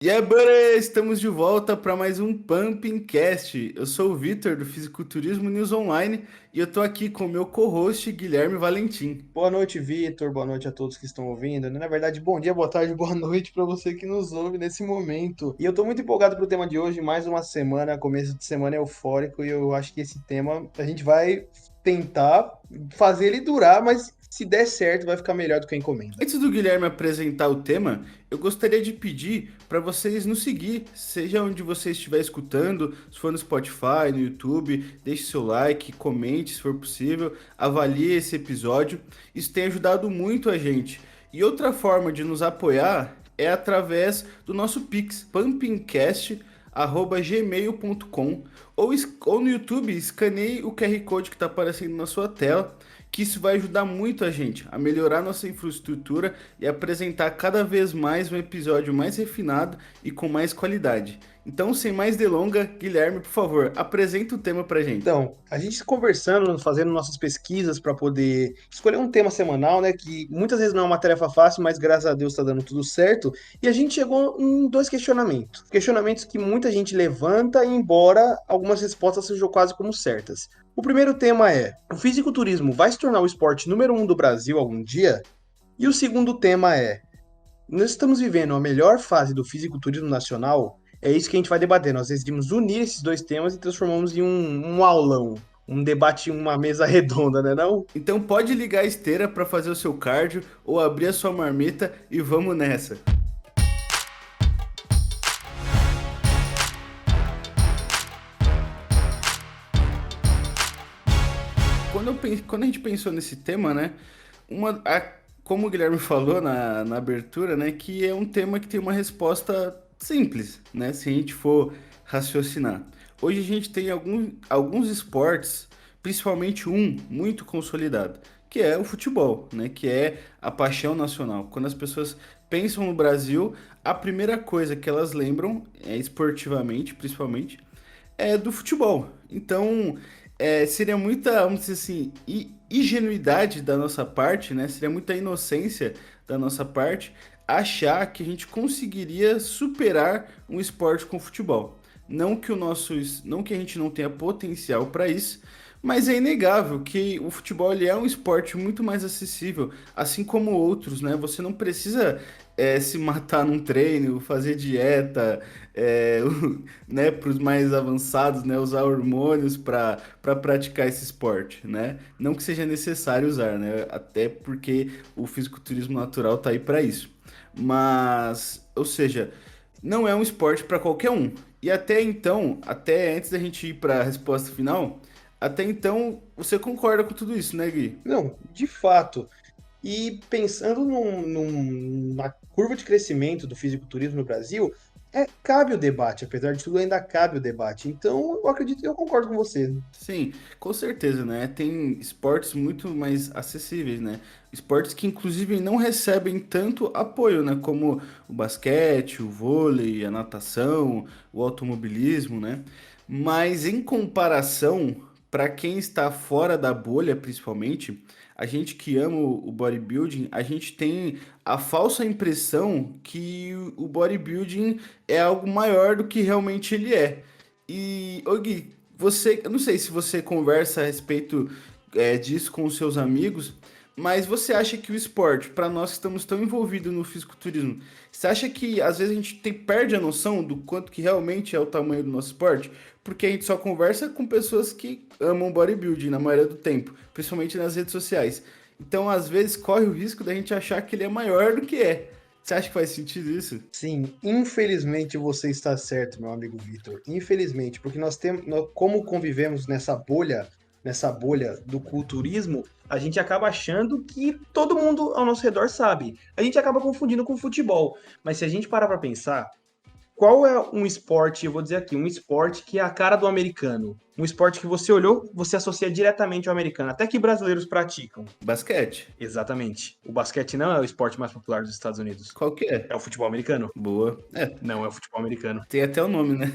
E aí, buddy, estamos de volta para mais um Pumping Cast. Eu sou o Vitor do Fisiculturismo News Online e eu tô aqui com o meu co-host Guilherme Valentim. Boa noite, Vitor. Boa noite a todos que estão ouvindo, né? Na verdade, bom dia, boa tarde, boa noite para você que nos ouve nesse momento. E eu tô muito empolgado pro tema de hoje. Mais uma semana, começo de semana eufórico, e eu acho que esse tema a gente vai tentar fazer ele durar, mas se der certo, vai ficar melhor do que a encomenda. Antes do Guilherme apresentar o tema, eu gostaria de pedir para vocês nos seguir, seja onde você estiver escutando, se for no Spotify, no YouTube, deixe seu like, comente se for possível, avalie esse episódio. Isso tem ajudado muito a gente. E outra forma de nos apoiar é através do nosso Pix, pumpingcast@gmail.com ou no YouTube, escaneie o QR Code que está aparecendo na sua tela, que isso vai ajudar muito a gente a melhorar nossa infraestrutura e apresentar cada vez mais um episódio mais refinado e com mais qualidade. Então, sem mais delonga, Guilherme, por favor, apresenta o tema pra gente. Então, a gente conversando, fazendo nossas pesquisas para poder escolher um tema semanal, né? Que muitas vezes não é uma tarefa fácil, mas graças a Deus está dando tudo certo. E a gente chegou em dois questionamentos. Questionamentos que muita gente levanta, embora algumas respostas sejam quase como certas. O primeiro tema é: o fisiculturismo vai se tornar o esporte número um do Brasil algum dia? E o segundo tema é: nós estamos vivendo a melhor fase do fisiculturismo nacional. É isso que a gente vai debater. Nós decidimos unir esses dois temas e transformamos em um aulão, um debate, uma mesa redonda, né não? Então pode ligar a esteira para fazer o seu cardio ou abrir a sua marmita e vamos nessa. Quando a gente pensou nesse tema, né? Como o Guilherme falou na abertura, né? Que é um tema que tem uma resposta simples, né? Se a gente for raciocinar. Hoje a gente tem alguns esportes, principalmente um muito consolidado, que é o futebol, né? Que é a paixão nacional. Quando as pessoas pensam no Brasil, a primeira coisa que elas lembram, esportivamente, principalmente, é do futebol. Então, seria muita, vamos dizer assim, ingenuidade da nossa parte, né? Seria muita inocência da nossa parte achar que a gente conseguiria superar um esporte com futebol. Não que a gente não tenha potencial para isso, mas é inegável que o futebol ele é um esporte muito mais acessível, assim como outros, né? Você não precisa se matar num treino, fazer dieta, né, para os mais avançados, né, usar hormônios para praticar esse esporte, né? Não que seja necessário usar, né? Até porque o fisiculturismo natural tá aí para isso. Mas, ou seja, não é um esporte para qualquer um. E até então, até antes da gente ir para a resposta final, até então você concorda com tudo isso, né, Gui? Não, de fato. E pensando na curva de crescimento do fisiculturismo no Brasil, cabe o debate, apesar de tudo, ainda cabe o debate. Então, eu acredito, eu concordo com você. Sim, com certeza, né? Tem esportes muito mais acessíveis, né? Esportes que inclusive não recebem tanto apoio, né? Como o basquete, o vôlei, a natação, o automobilismo, né? Mas em comparação, para quem está fora da bolha, principalmente, a gente que ama o bodybuilding, a gente tem a falsa impressão que o bodybuilding é algo maior do que realmente ele é. E, ô Gui, eu não sei se você conversa a respeito disso com os seus amigos, mas você acha que o esporte, para nós que estamos tão envolvidos no fisiculturismo, você acha que às vezes a gente perde a noção do quanto que realmente é o tamanho do nosso esporte? Porque a gente só conversa com pessoas que amam bodybuilding na maioria do tempo, principalmente nas redes sociais. Então, às vezes, corre o risco da gente achar que ele é maior do que é. Você acha que faz sentido isso? Sim, infelizmente você está certo, meu amigo Vitor. Infelizmente, porque nós temos, como convivemos nessa bolha do culturismo, a gente acaba achando que todo mundo ao nosso redor sabe. A gente acaba confundindo com futebol. Mas se a gente parar para pensar, qual é um esporte, eu vou dizer aqui, um esporte que é a cara do americano? um esporte que você olhou, você associa diretamente ao americano, até que brasileiros praticam. Basquete. Exatamente. O basquete não é o esporte mais popular dos Estados Unidos. Qual que é? É o futebol americano. Boa. É, Não é o futebol americano. tem até o nome, né?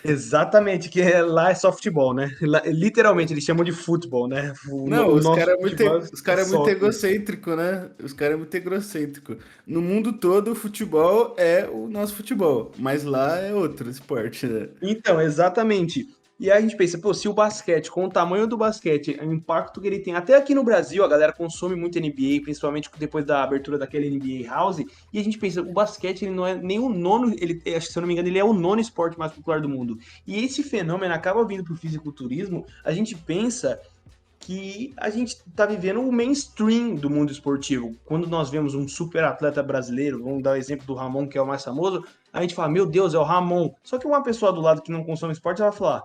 Exatamente, que lá é só futebol, né? Literalmente, eles chamam de futebol, né? Não, O nosso futebol os é cara é muito soccer. egocêntrico, né? Os caras é muito egocêntrico. No mundo todo, o futebol é o nosso futebol, mas lá é outro esporte, né? Então, exatamente. E aí a gente pensa, pô, se o basquete, com o tamanho do basquete, o impacto que ele tem, até aqui no Brasil, a galera consome muito NBA, principalmente depois da abertura daquele NBA House, e a gente pensa, o basquete ele não é nem o nono, ele, acho que se eu não me engano, ele é o nono esporte mais popular do mundo. E esse fenômeno acaba vindo pro fisiculturismo, a gente pensa que a gente está vivendo o mainstream do mundo esportivo. Quando nós vemos um super atleta brasileiro, vamos dar o exemplo do Ramon, que é o mais famoso, a gente fala, meu Deus, é o Ramon. Só que uma pessoa do lado que não consome esporte, ela vai falar,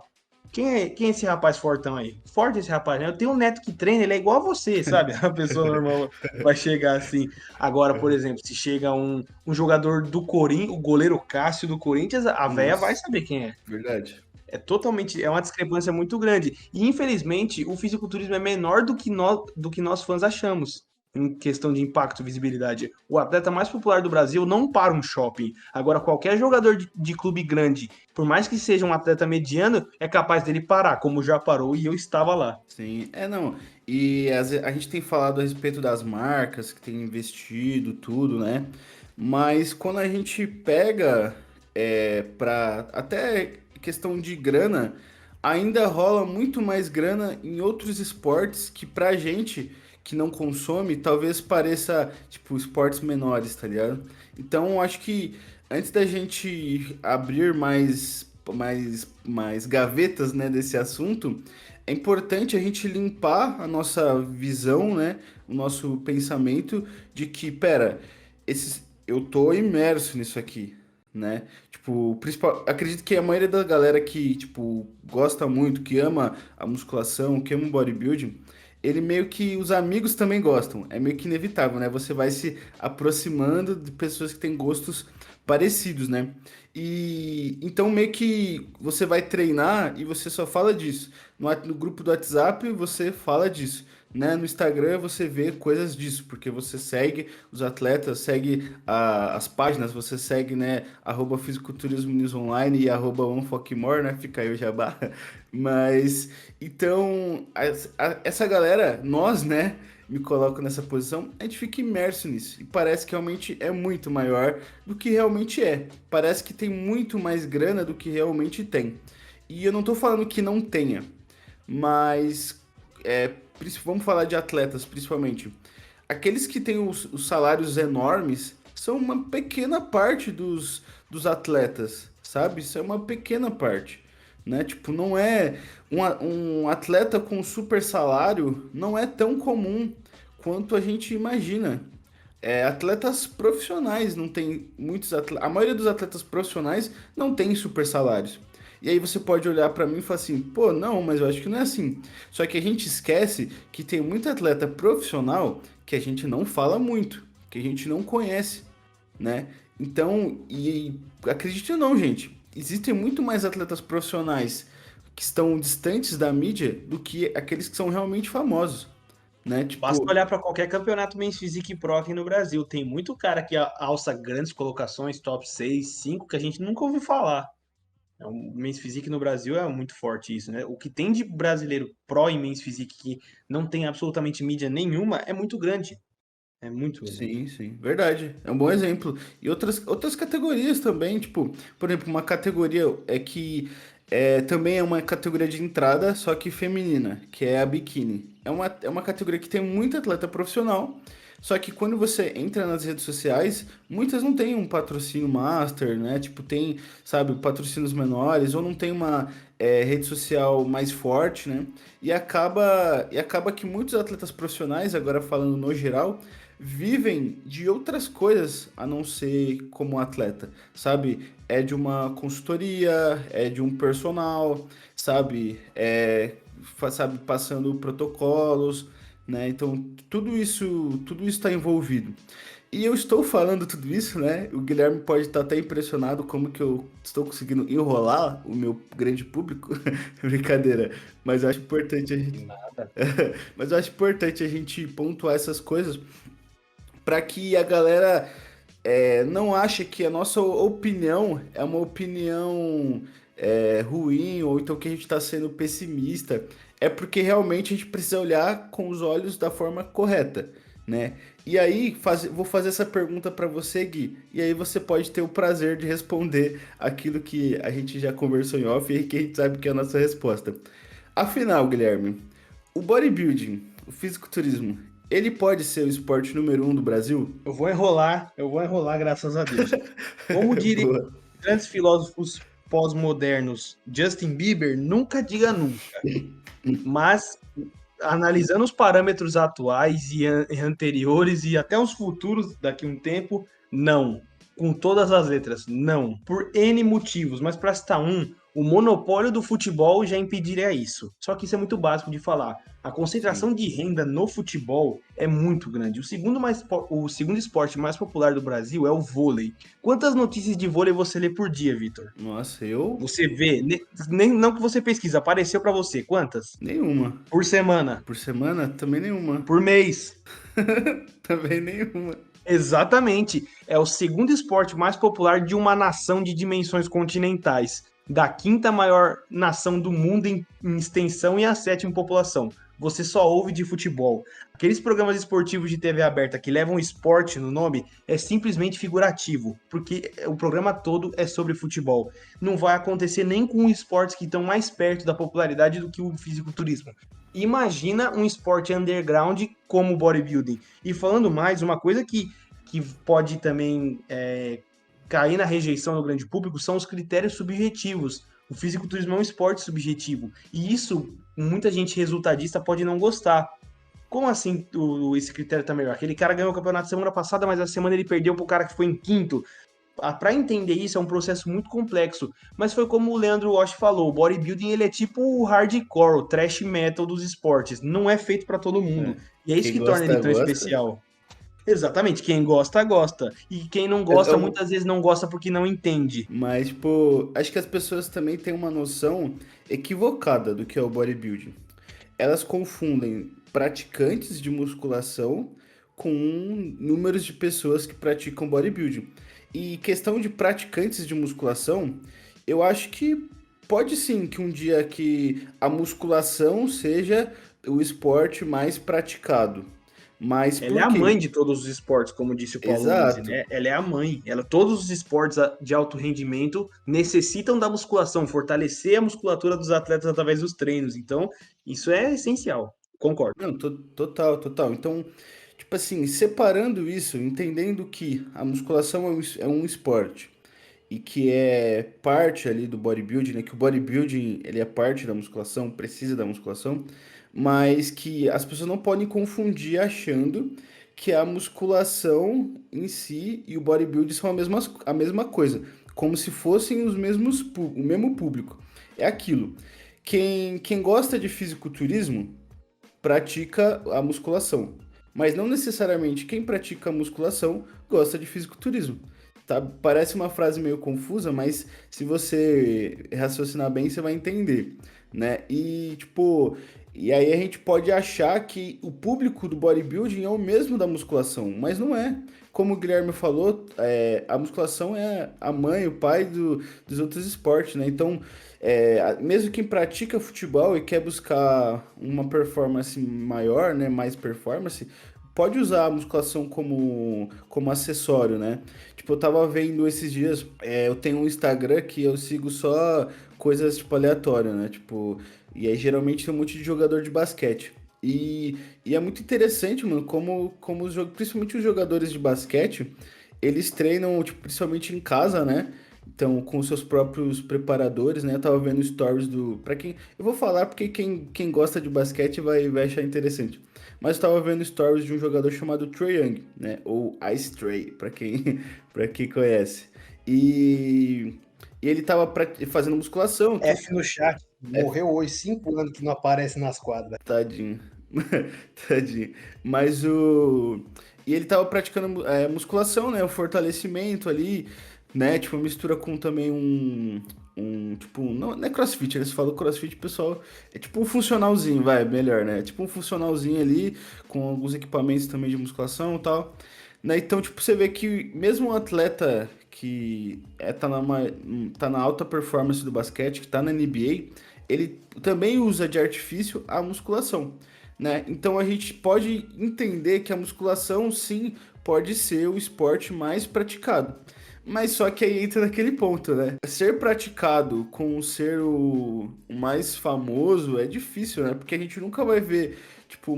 quem é esse rapaz fortão aí? Forte esse rapaz, né? Eu tenho um neto que treina, ele é igual a você, sabe? A pessoa normal vai chegar assim. Agora, por exemplo, se chega um jogador do Corinthians, o goleiro Cássio do Corinthians, a véia vai Nossa, saber quem é. verdade. É uma discrepância muito grande. E infelizmente, o fisiculturismo é menor do que nós fãs achamos. Em questão de impacto e visibilidade. O atleta mais popular do Brasil não para um shopping. Agora, qualquer jogador de clube grande, por mais que seja um atleta mediano, é capaz dele parar, como já parou e eu estava lá. Sim, é não. E a gente tem falado a respeito das marcas que têm investido, tudo, né? Mas quando a gente pega para até questão de grana, ainda rola muito mais grana em outros esportes que pra gente que não consome, talvez pareça tipo esportes menores, tá ligado? Então, eu acho que antes da gente abrir mais gavetas, né, desse assunto, é importante a gente limpar a nossa visão, né? O nosso pensamento de que, pera, eu tô imerso nisso aqui, né? Tipo, acredito que a maioria da galera que, tipo, gosta muito, que ama a musculação, que ama o bodybuilding, ele meio que os amigos também gostam. É meio que inevitável, né? Você vai se aproximando de pessoas que têm gostos parecidos, né? E então meio que você vai treinar e você só fala disso. No grupo do WhatsApp você fala disso, né? No Instagram você vê coisas disso, porque você segue os atletas, segue as páginas, você segue, né? Arroba Fisiculturismo News Online e arroba OneFocMore, né? Fica aí o jabá. Mas, então, essa galera, nós, né? Me coloco nessa posição, a gente fica imerso nisso. E parece que realmente é muito maior do que realmente é. Parece que tem muito mais grana do que realmente tem. E eu não tô falando que não tenha, mas vamos falar de atletas principalmente. Aqueles que têm os salários enormes são uma pequena parte dos atletas, sabe? Isso é uma pequena parte, né? Tipo, não é um atleta com super salário não é tão comum quanto a gente imagina. Atletas profissionais não tem muitos atletas, a maioria dos atletas profissionais não tem super salários. E aí você pode olhar pra mim e falar assim, pô, não, mas eu acho que não é assim. Só que a gente esquece que tem muito atleta profissional que a gente não fala muito, que a gente não conhece, né? Então, e acredite ou não, gente, existem muito mais atletas profissionais que estão distantes da mídia do que aqueles que são realmente famosos, né? Basta Tipo, olhar para qualquer campeonato Men's Physique Pro aqui no Brasil. Tem muito cara que alça grandes colocações, top 6, 5, que a gente nunca ouviu falar. O Men's Physique no Brasil é muito forte isso, né? O que tem de brasileiro pro em Men's Physique que não tem absolutamente mídia nenhuma é muito grande. É muito grande. sim, sim, verdade. É um bom exemplo. E outras categorias também, tipo, por exemplo, uma categoria que também é uma categoria de entrada, só que feminina, que é a biquíni. É uma categoria que tem muito atleta profissional, só que quando você entra nas redes sociais, muitas não têm um patrocínio master, né? Tipo, tem, sabe, patrocínios menores, ou não tem uma rede social mais forte, né? E acaba que muitos atletas profissionais, agora falando no geral, vivem de outras coisas a não ser como atleta, sabe? É de uma consultoria, é de um personal, sabe? Sabe, passando protocolos, né? Então, tudo isso está envolvido. E eu estou falando tudo isso, né? O Guilherme pode estar até impressionado como que eu estou conseguindo enrolar o meu grande público. Brincadeira. Mas eu acho importante a gente, Nada. mas eu acho importante a gente pontuar essas coisas para que a galera não ache que a nossa opinião é uma opinião ruim ou então que a gente está sendo pessimista. É porque realmente a gente precisa olhar com os olhos da forma correta, né? E aí, vou fazer essa pergunta para você, Gui, e aí você pode ter o prazer de responder aquilo que a gente já conversou em off e que a gente sabe que é a nossa resposta. Afinal, Guilherme, o bodybuilding, o fisiculturismo, ele pode ser o esporte número um do Brasil? Eu vou enrolar, graças a Deus. Como diria Boa. grandes filósofos pós-modernos, Justin Bieber, nunca diga nunca. Mas, analisando os parâmetros atuais e anteriores e até os futuros daqui a um tempo, não. Com todas as letras, não. Por N motivos, mas para citar um, o monopólio do futebol já impediria isso. Só que isso é muito básico de falar. A Sim. concentração de renda no futebol é muito grande. O segundo esporte mais popular do Brasil é o vôlei. Quantas notícias de vôlei você lê por dia, Vitor? Nossa, eu Você vê, nem não que você pesquisa, apareceu para você. Quantas? nenhuma. Por semana, Por semana, também nenhuma. por mês. Também nenhuma. Exatamente. É o segundo esporte mais popular de uma nação de dimensões continentais, da quinta maior nação do mundo em extensão e a sétima em população. Você só ouve de futebol. Aqueles programas esportivos de TV aberta que levam esporte no nome é simplesmente figurativo, porque o programa todo é sobre futebol. Não vai acontecer nem com esportes que estão mais perto da popularidade do que o fisiculturismo. Imagina um esporte underground como o bodybuilding. E falando mais, uma coisa que pode também cair na rejeição do grande público são os critérios subjetivos. O fisiculturismo é um esporte subjetivo. E isso, muita gente resultadista pode não gostar. Como assim esse critério tá melhor? Aquele cara ganhou o campeonato semana passada, mas a semana ele perdeu pro cara que foi em quinto. Para entender isso é um processo muito complexo, mas foi como o Leandro Walsh falou, o bodybuilding ele é tipo o hardcore, o thrash metal dos esportes, não é feito para todo É. mundo. E é isso Quem que torna ele gosta, tão gosta. especial. Exatamente, quem gosta, gosta. E quem não gosta, muitas vezes não gosta porque não entende. Mas, tipo, acho que as pessoas também têm uma noção equivocada do que é o bodybuilding. Elas confundem praticantes de musculação com números de pessoas que praticam bodybuilding. E questão de praticantes de musculação, eu acho que pode sim que um dia que a musculação seja o esporte mais praticado. Mas Ela é por a mãe quê? de todos os esportes, como disse o Paulo Lise, Exato. né? Ela é a mãe. Todos os esportes de alto rendimento necessitam da musculação, fortalecer a musculatura dos atletas através dos treinos. Então, isso é essencial. Concordo. Não, total, total. Então, tipo assim, separando isso, entendendo que a musculação é um esporte e que é parte ali do bodybuilding, né? Que o bodybuilding, ele é parte da musculação, precisa da musculação, mas que as pessoas não podem confundir achando que a musculação em si e o bodybuilding são a mesma coisa, como se fossem o mesmo público. É aquilo. Quem gosta de fisiculturismo pratica a musculação. Mas não necessariamente quem pratica a musculação gosta de fisiculturismo. Tá? Parece uma frase meio confusa, mas se você raciocinar bem, você vai entender, né? E tipo, e aí a gente pode achar que o público do bodybuilding é o mesmo da musculação, mas não é. Como o Guilherme falou, a musculação é a mãe, o pai dos outros esportes, né? Então, mesmo quem pratica futebol e quer buscar uma performance maior, né? Mais performance, pode usar a musculação como acessório, né? Tipo, eu tava vendo esses dias, eu tenho um Instagram que eu sigo só coisas, tipo, aleatórias, né? Tipo, e aí geralmente tem um monte de jogador de basquete. E é muito interessante, mano, como principalmente os jogadores de basquete, eles treinam, tipo, principalmente em casa, né? Então, com seus próprios preparadores, né? Eu tava vendo stories do. Pra quem. Eu vou falar porque quem gosta de basquete vai achar interessante. Mas eu tava vendo stories de um jogador chamado Trae Young, né? Ou Ice Trae, pra quem conhece. E, e ele tava fazendo musculação, tudo. F no chat. Morreu hoje, 5 anos que não aparece nas quadras. Tadinho. Tadinho. Mas o. E ele tava praticando musculação, né? O fortalecimento ali, né? Tipo, mistura com também tipo, não é CrossFit, né? Você falou CrossFit, pessoal. É tipo um funcionalzinho, vai, melhor, né? É tipo um funcionalzinho ali, com alguns equipamentos também de musculação e tal. Né? Então, tipo, você vê que mesmo um atleta que tá na alta performance do basquete, que tá na NBA, ele também usa de artifício a musculação, né? Então a gente pode entender que a musculação, sim, pode ser o esporte mais praticado. Mas só que aí entra naquele ponto, né? Ser praticado com ser o mais famoso é difícil, né? Porque a gente nunca vai ver, tipo,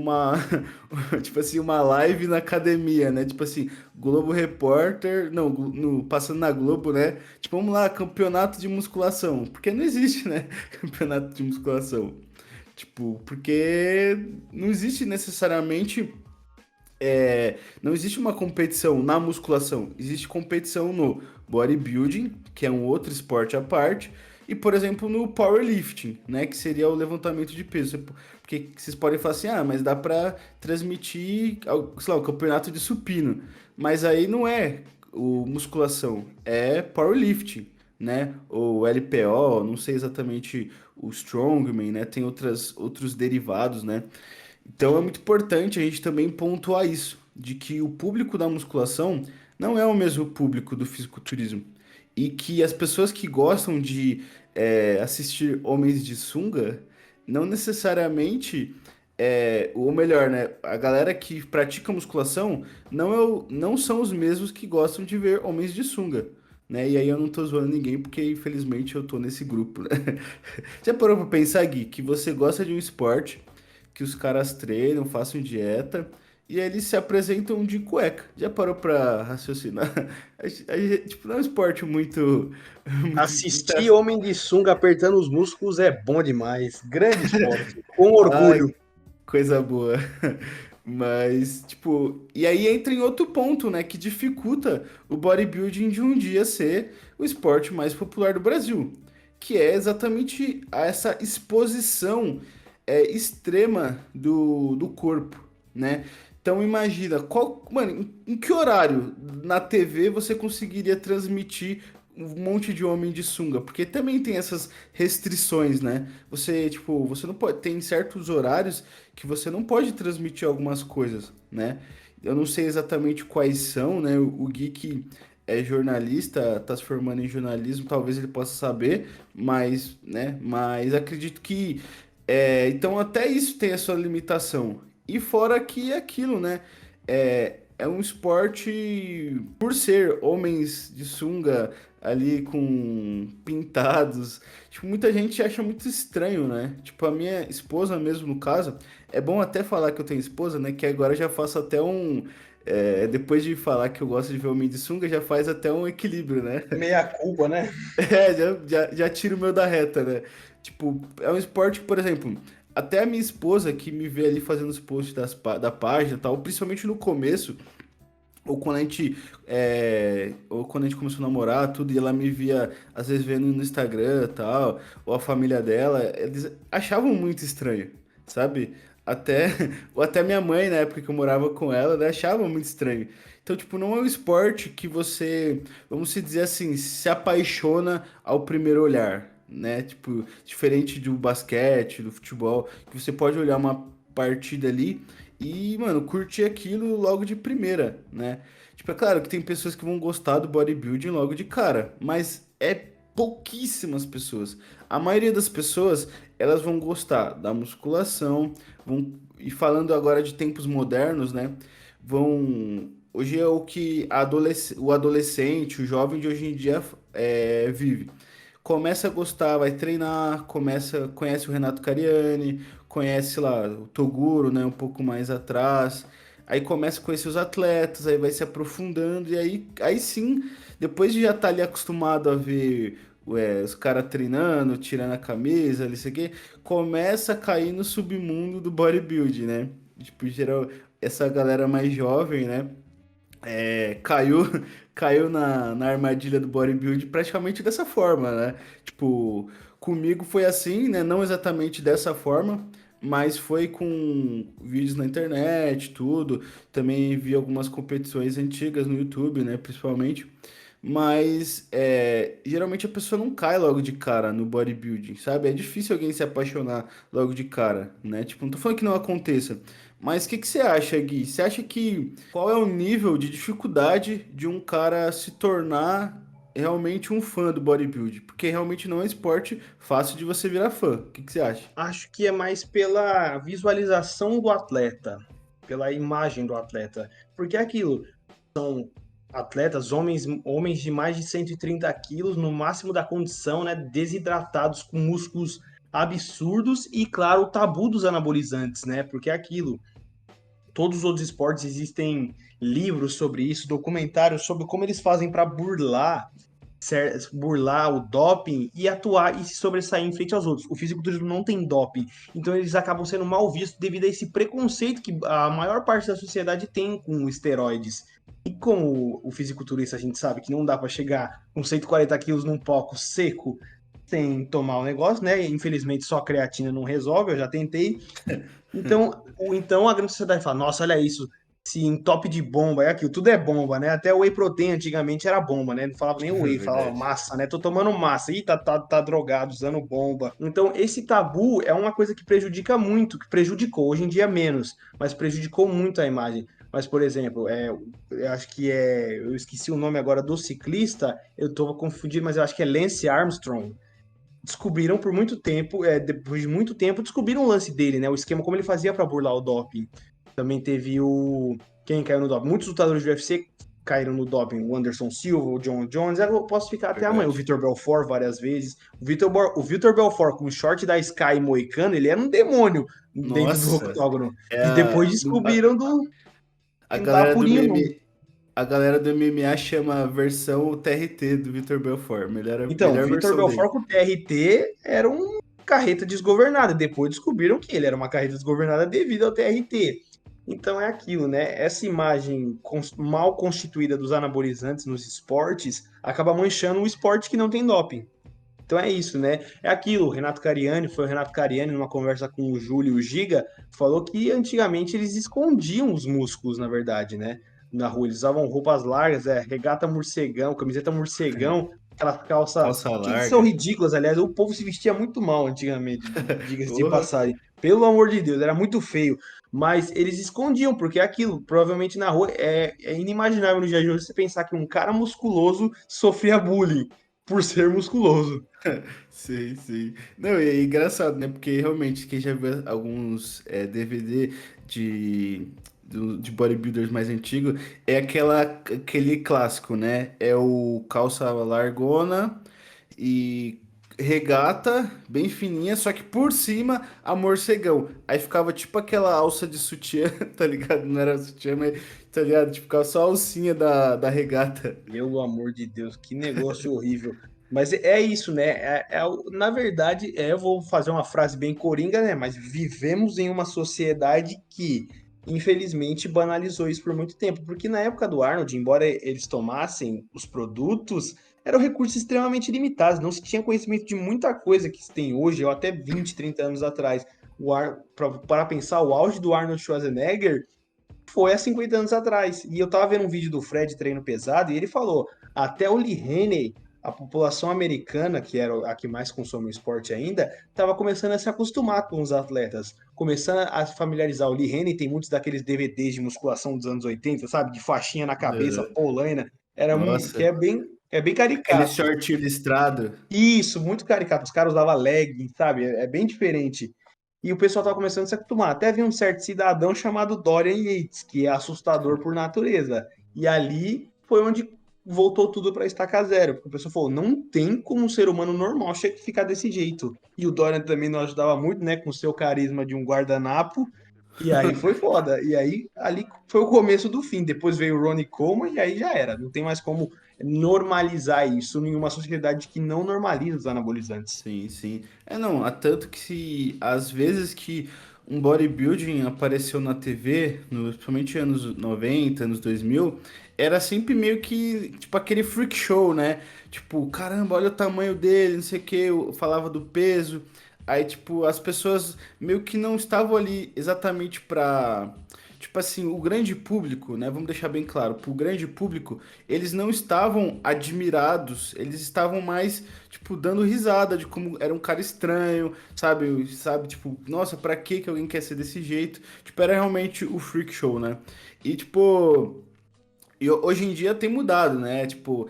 tipo assim, uma live na academia, né? Tipo assim, Globo Repórter, não, passando na Globo, né? Tipo, vamos lá, campeonato de musculação. Porque não existe, né? Campeonato de musculação. Tipo, porque não existe necessariamente. Não existe uma competição na musculação, existe competição no bodybuilding, que é um outro esporte à parte, e, por exemplo, no powerlifting, né, que seria o levantamento de peso. Porque vocês podem falar assim, ah, mas dá pra transmitir, sei lá, o campeonato de supino. Mas aí não é o musculação, é powerlifting, né? Ou LPO, não sei exatamente o strongman, né? Tem outros derivados, né? Então é muito importante a gente também pontuar isso, de que o público da musculação não é o mesmo público do fisiculturismo. E que as pessoas que gostam de assistir homens de sunga, não necessariamente, ou melhor, né? A galera que pratica musculação não são os mesmos que gostam de ver homens de sunga. Né? E aí eu não tô zoando ninguém, porque infelizmente eu tô nesse grupo, né? Já parou pra pensar, Gui, que você gosta de um esporte que os caras treinam, façam dieta e eles se apresentam de cueca. Já parou pra raciocinar? Tipo, não é um esporte muito, muito. Assistir homem de sunga apertando os músculos é bom demais. Grande esporte. Com Ai, orgulho. coisa boa. Mas, tipo, e aí entra em outro ponto, né, que dificulta o bodybuilding de um dia ser o esporte mais popular do Brasil, que é exatamente essa exposição extrema do corpo, né? Então imagina, mano, em que horário na TV você conseguiria transmitir um monte de homem de sunga? Porque também tem essas restrições, né? Você, tipo, você não pode, tem certos horários que você não pode transmitir algumas coisas, né? Eu não sei exatamente quais são, né? O Gui que é jornalista, tá se formando em jornalismo, talvez ele possa saber, mas, né? Mas acredito que então até isso tem a sua limitação. E fora que é aquilo, né? É um esporte por ser homens de sunga ali com pintados. Tipo, muita gente acha muito estranho, né? Tipo, a minha esposa mesmo, no caso, é bom até falar que eu tenho esposa, né? Que agora eu já faço até depois de falar que eu gosto de ver homem de sunga, já faz até um equilíbrio, né? Meia culpa, né? Já tiro o meu da reta, né? Tipo, é um esporte que, por exemplo, até a minha esposa que me vê ali fazendo os posts da página e tal, principalmente no começo, ou quando a gente começou a namorar, tudo, e ela me via, às vezes, vendo no Instagram e tal, ou a família dela, eles achavam muito estranho, sabe? Até, ou até minha mãe, na época que eu morava com ela, né, achava muito estranho. Então, tipo, não é um esporte que você, vamos se dizer assim, se apaixona ao primeiro olhar, né? Tipo, diferente do basquete, do futebol, que você pode olhar uma partida ali e, mano, curtir aquilo logo de primeira, né? Tipo, é claro que tem pessoas que vão gostar do bodybuilding logo de cara, mas é pouquíssimas pessoas. A maioria das pessoas, elas vão gostar da musculação, e falando agora de tempos modernos, né? Hoje é o que o adolescente, o jovem de hoje em dia vive. Começa a gostar, vai treinar, conhece o Renato Cariani, conhece lá o Toguro, né, um pouco mais atrás. Aí começa a conhecer os atletas, aí vai se aprofundando, e aí sim, depois de já estar ali acostumado a ver os caras treinando, tirando a camisa, ali, isso aqui, começa a cair no submundo do bodybuilding, né? Tipo, geral, essa galera mais jovem, né? Caiu, caiu na armadilha do bodybuilding praticamente dessa forma, né? Tipo, comigo foi assim, né? Não exatamente dessa forma, mas foi com vídeos na internet, tudo. Também vi algumas competições antigas no YouTube, né, principalmente. Mas geralmente a pessoa não cai logo de cara no bodybuilding, sabe? É difícil alguém se apaixonar logo de cara, né? Tipo, não tô falando que não aconteça. Mas o que que você acha, Gui? Você acha que qual é o nível de dificuldade de um cara se tornar realmente um fã do bodybuilding? Porque realmente não é um esporte fácil de você virar fã. O que que você acha? Acho que é mais pela visualização do atleta, pela imagem do atleta. Porque é aquilo, atletas, homens de mais de 130 quilos, no máximo da condição, né, desidratados, com músculos absurdos e, claro, o tabu dos anabolizantes, né? Porque é aquilo, todos os outros esportes existem livros sobre isso, documentários sobre como eles fazem para burlar o doping e atuar e se sobressair em frente aos outros. O fisiculturismo não tem doping, então eles acabam sendo mal vistos devido a esse preconceito que a maior parte da sociedade tem com esteroides. E como o fisiculturista a gente sabe que não dá para chegar com 140 quilos num palco seco sem tomar o negócio, né? Infelizmente só a creatina não resolve, eu já tentei. Então a grande sociedade fala, nossa, olha isso, se em top de bomba, é aquilo, tudo é bomba, né? Até o whey protein antigamente era bomba, né? Não falava nem É whey, falava verdade. massa, né? Tô tomando massa, ih, tá drogado, usando bomba. Então esse tabu é uma coisa que prejudica muito, que prejudicou, hoje em dia menos, mas prejudicou muito a imagem. Mas, por exemplo, eu acho que eu esqueci o nome agora do ciclista, eu tô confundindo, mas eu acho que é Lance Armstrong. Descobriram por muito tempo, depois de muito tempo, descobriram o lance dele, né? O esquema como ele fazia para burlar o doping. Também teve quem caiu no doping? Muitos lutadores do UFC caíram no doping. O Anderson Silva, o John Jones. Eu posso ficar até amanhã. O Verdade. Vitor Belfort várias vezes. O Vitor Belfort com o short da Sky moicano, ele era um demônio dentro do Nossa, octógono. é E depois descobriram a que não tava galera do purinho, não. meme, a galera do MMA chama a versão TRT do Vitor Belfort, Então, o melhor Vitor versão Belfort dele. com o TRT era um carreta desgovernada. Depois descobriram que ele era uma carreta desgovernada devido ao TRT. Então é aquilo, né? Essa imagem mal constituída dos anabolizantes nos esportes acaba manchando o esporte que não tem doping. Então é isso, né? É aquilo. Foi o Renato Cariani, numa conversa com o Júlio e o Giga, falou que antigamente eles escondiam os músculos, na verdade, né? Na rua. Eles usavam roupas largas, regata morcegão, camiseta morcegão, aquelas calças Calça que são larga. ridículas, aliás. O povo se vestia muito mal antigamente, diga-se de Porra. passagem. Pelo amor de Deus, era muito feio. Mas eles escondiam, porque é aquilo, provavelmente na rua é inimaginável no dia de hoje você pensar que um cara musculoso sofria bullying por ser musculoso. Sim, sim. Não, e é engraçado, né? Porque realmente, quem já viu alguns DVD de bodybuilders mais antigos, é aquele clássico, né? É o calça largona e regata bem fininha, só que por cima a morcegão. Aí ficava tipo aquela alça de sutiã, tá ligado? Não era sutiã, mas tá ligado? Tipo, ficava só a alcinha da regata. Pelo amor de Deus, que negócio horrível. Mas é isso, né? Na verdade, eu vou fazer uma frase bem coringa, né? Mas vivemos em uma sociedade que, infelizmente, banalizou isso por muito tempo. Porque na época do Arnold, embora eles tomassem os produtos, eram recursos extremamente limitados. Não se tinha conhecimento de muita coisa que se tem hoje, ou até 20, 30 anos atrás. Para pensar, o auge do Arnold Schwarzenegger foi há 50 anos atrás. E eu tava vendo um vídeo do Fred treino pesado e ele falou: até o Lee Haney, a população americana, que era a que mais consome o esporte ainda, estava começando a se acostumar com os atletas, começando a se familiarizar. O Lee Haney tem muitos daqueles DVDs de musculação dos anos 80, sabe? De faixinha na cabeça, Aham. polaina, que Nossa, é bem aquele caricato. shortinho listrado. Isso, muito caricato. Os caras usavam legging, sabe? É bem diferente. E o pessoal tava começando a se acostumar. Até havia um certo cidadão chamado Dorian Yates, que é assustador por natureza. E ali foi onde voltou tudo para estaca zero. Porque o pessoal falou: não tem como um ser humano normal ficar desse jeito. E o Dorian também não ajudava muito, né? Com o seu carisma de um guardanapo. E aí foi foda. E aí ali foi o começo do fim. Depois veio o Ronnie Coleman e aí já era. Não tem mais como normalizar isso em uma sociedade que não normaliza os anabolizantes. Sim, sim. Não, há tanto que às vezes que um bodybuilding apareceu na TV, principalmente anos 90 anos 2000 era sempre meio que, tipo, aquele freak show, né? Tipo, caramba, olha o tamanho dele, não sei o que, eu falava do peso. Aí, tipo, as pessoas meio que não estavam ali exatamente pra. Tipo assim, o grande público, né? Vamos deixar bem claro, pro grande público, eles não estavam admirados, eles estavam mais, tipo, dando risada de como era um cara estranho, sabe, tipo, nossa, pra que alguém quer ser desse jeito? Tipo, era realmente o freak show, né? E, tipo, hoje em dia tem mudado, né? Tipo,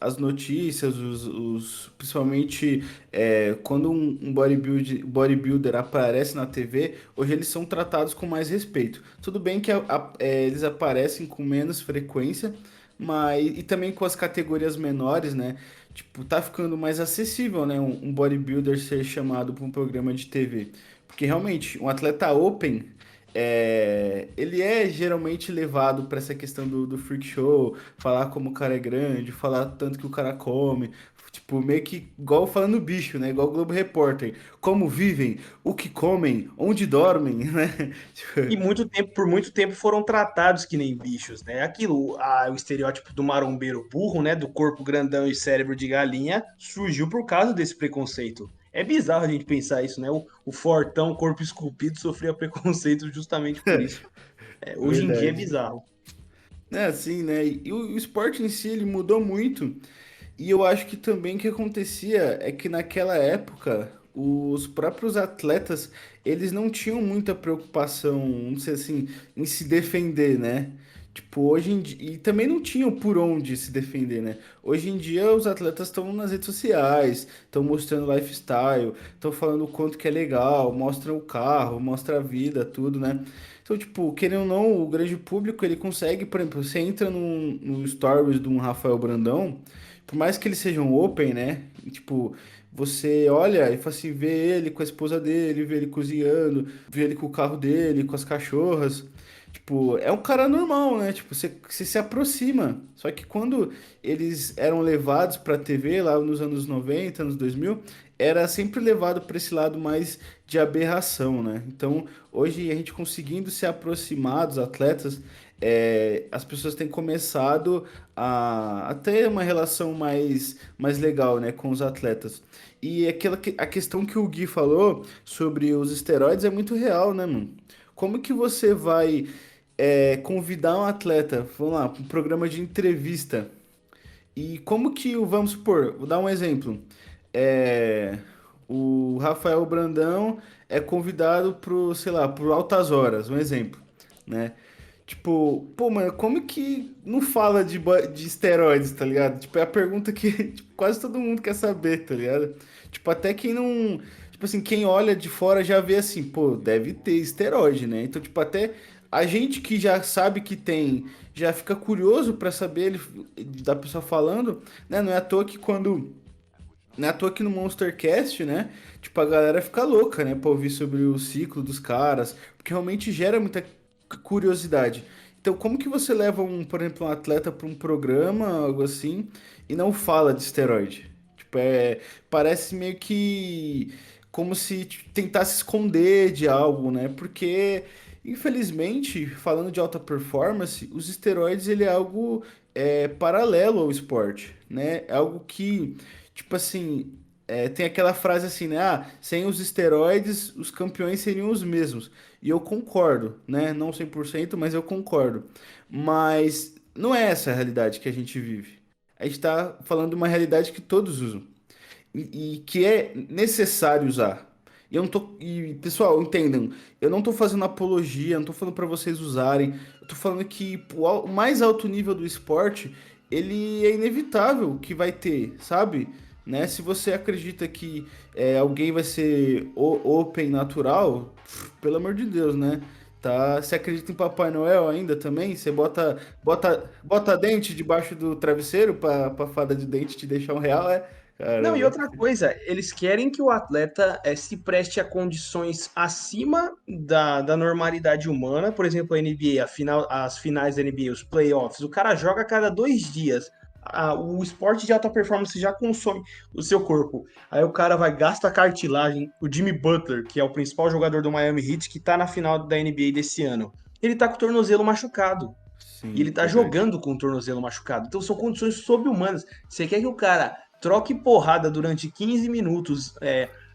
as notícias, principalmente quando um bodybuilder aparece na TV, hoje eles são tratados com mais respeito. Tudo bem que eles aparecem com menos frequência, mas e também com as categorias menores, né? Tipo, tá ficando mais acessível, né? Um bodybuilder ser chamado para um programa de TV. Porque realmente, um atleta open ele é geralmente levado para essa questão do freak show, falar como o cara é grande, falar tanto que o cara come, tipo, meio que igual falando bicho, né? Igual o Globo Repórter. Como vivem, o que comem, onde dormem, né? E Tipo, muito tempo, por muito tempo foram tratados que nem bichos, né? O estereótipo do marombeiro burro, né? Do corpo grandão e cérebro de galinha, surgiu por causa desse preconceito. É bizarro a gente pensar isso, né? O fortão, corpo esculpido, sofria preconceito justamente por isso. Hoje em dia é verdade. bizarro. É assim, né? E o esporte em si, ele mudou muito. E eu acho que também o que acontecia é que naquela época os próprios atletas eles não tinham muita preocupação, não sei assim, em se defender, né? Tipo, hoje em dia, e também não tinham por onde se defender, né? Hoje em dia os atletas estão nas redes sociais, estão mostrando lifestyle, estão falando o quanto que é legal, mostram o carro, mostra a vida, tudo, né? Então, tipo, querendo ou não, o grande público ele consegue, por exemplo, você entra no stories de um Rafael Brandão, por mais que eles sejam open, né? E, tipo, você olha e fala assim, vê ele com a esposa dele, vê ele cozinhando, vê ele com o carro dele, com as cachorras. Tipo, é um cara normal, né? Tipo, você se aproxima. Só que quando eles eram levados pra TV, lá nos anos 90, anos 2000, era sempre levado para esse lado mais de aberração, né? Então, hoje a gente conseguindo se aproximar dos atletas, as pessoas têm começado a ter uma relação mais legal, né, com os atletas. E a questão que o Gui falou sobre os esteroides é muito real, né, mano? Como que você vai convidar um atleta, vamos lá, para um programa de entrevista? E como que vamos supor, vou dar um exemplo. É, o Rafael Brandão é convidado pro, sei lá, pro Altas Horas, um exemplo, né? Tipo, pô, mano, como que não fala de esteroides, tá ligado? Tipo, é a pergunta que tipo, quase todo mundo quer saber, tá ligado? Tipo, até quem não. Tipo assim, quem olha de fora já vê assim, pô, deve ter esteroide, né? Então, tipo, até a gente que já sabe que tem, já fica curioso pra saber da pessoa falando, né? Não é à toa que quando. Não é à toa que no MonsterCast, né? Tipo, a galera fica louca, né? Pra ouvir sobre o ciclo dos caras, porque realmente gera muita curiosidade. Então, como que você leva por exemplo, um atleta para um programa, algo assim, e não fala de esteroide? Tipo, parece meio que como se tentasse esconder de algo, né? Porque, infelizmente, falando de alta performance, os esteroides ele é algo paralelo ao esporte, né? É algo que, tipo assim, tem aquela frase assim, né? Ah, sem os esteroides, os campeões seriam os mesmos. E eu concordo, né? Não 100%, mas eu concordo. Mas não é essa a realidade que a gente vive. A gente está falando de uma realidade que todos usam e que é necessário usar. E eu não tô, e pessoal, entendam, eu não tô fazendo apologia, não tô falando para vocês usarem. Eu tô falando que pô, o mais alto nível do esporte, ele é inevitável que vai ter, sabe? Né? Se você acredita que alguém vai ser open natural, pelo amor de Deus, né? Tá, você acredita em Papai Noel ainda também? Você bota dente debaixo do travesseiro pra fada de dente te deixar um real, é? Não, e Caramba. outra coisa, eles querem que o atleta se preste a condições acima da normalidade humana. Por exemplo, a NBA, as finais da NBA, os playoffs, o cara joga a cada 2 dias. O esporte de alta performance já consome o seu corpo. Aí o cara vai, gasta cartilagem. O Jimmy Butler, que é o principal jogador do Miami Heat, que tá na final da NBA desse ano, ele tá com o tornozelo machucado. E ele Sim, tá verdade. jogando com o tornozelo machucado. Então são condições sobre-humanas. Você quer que o cara troque porrada durante 15 minutos,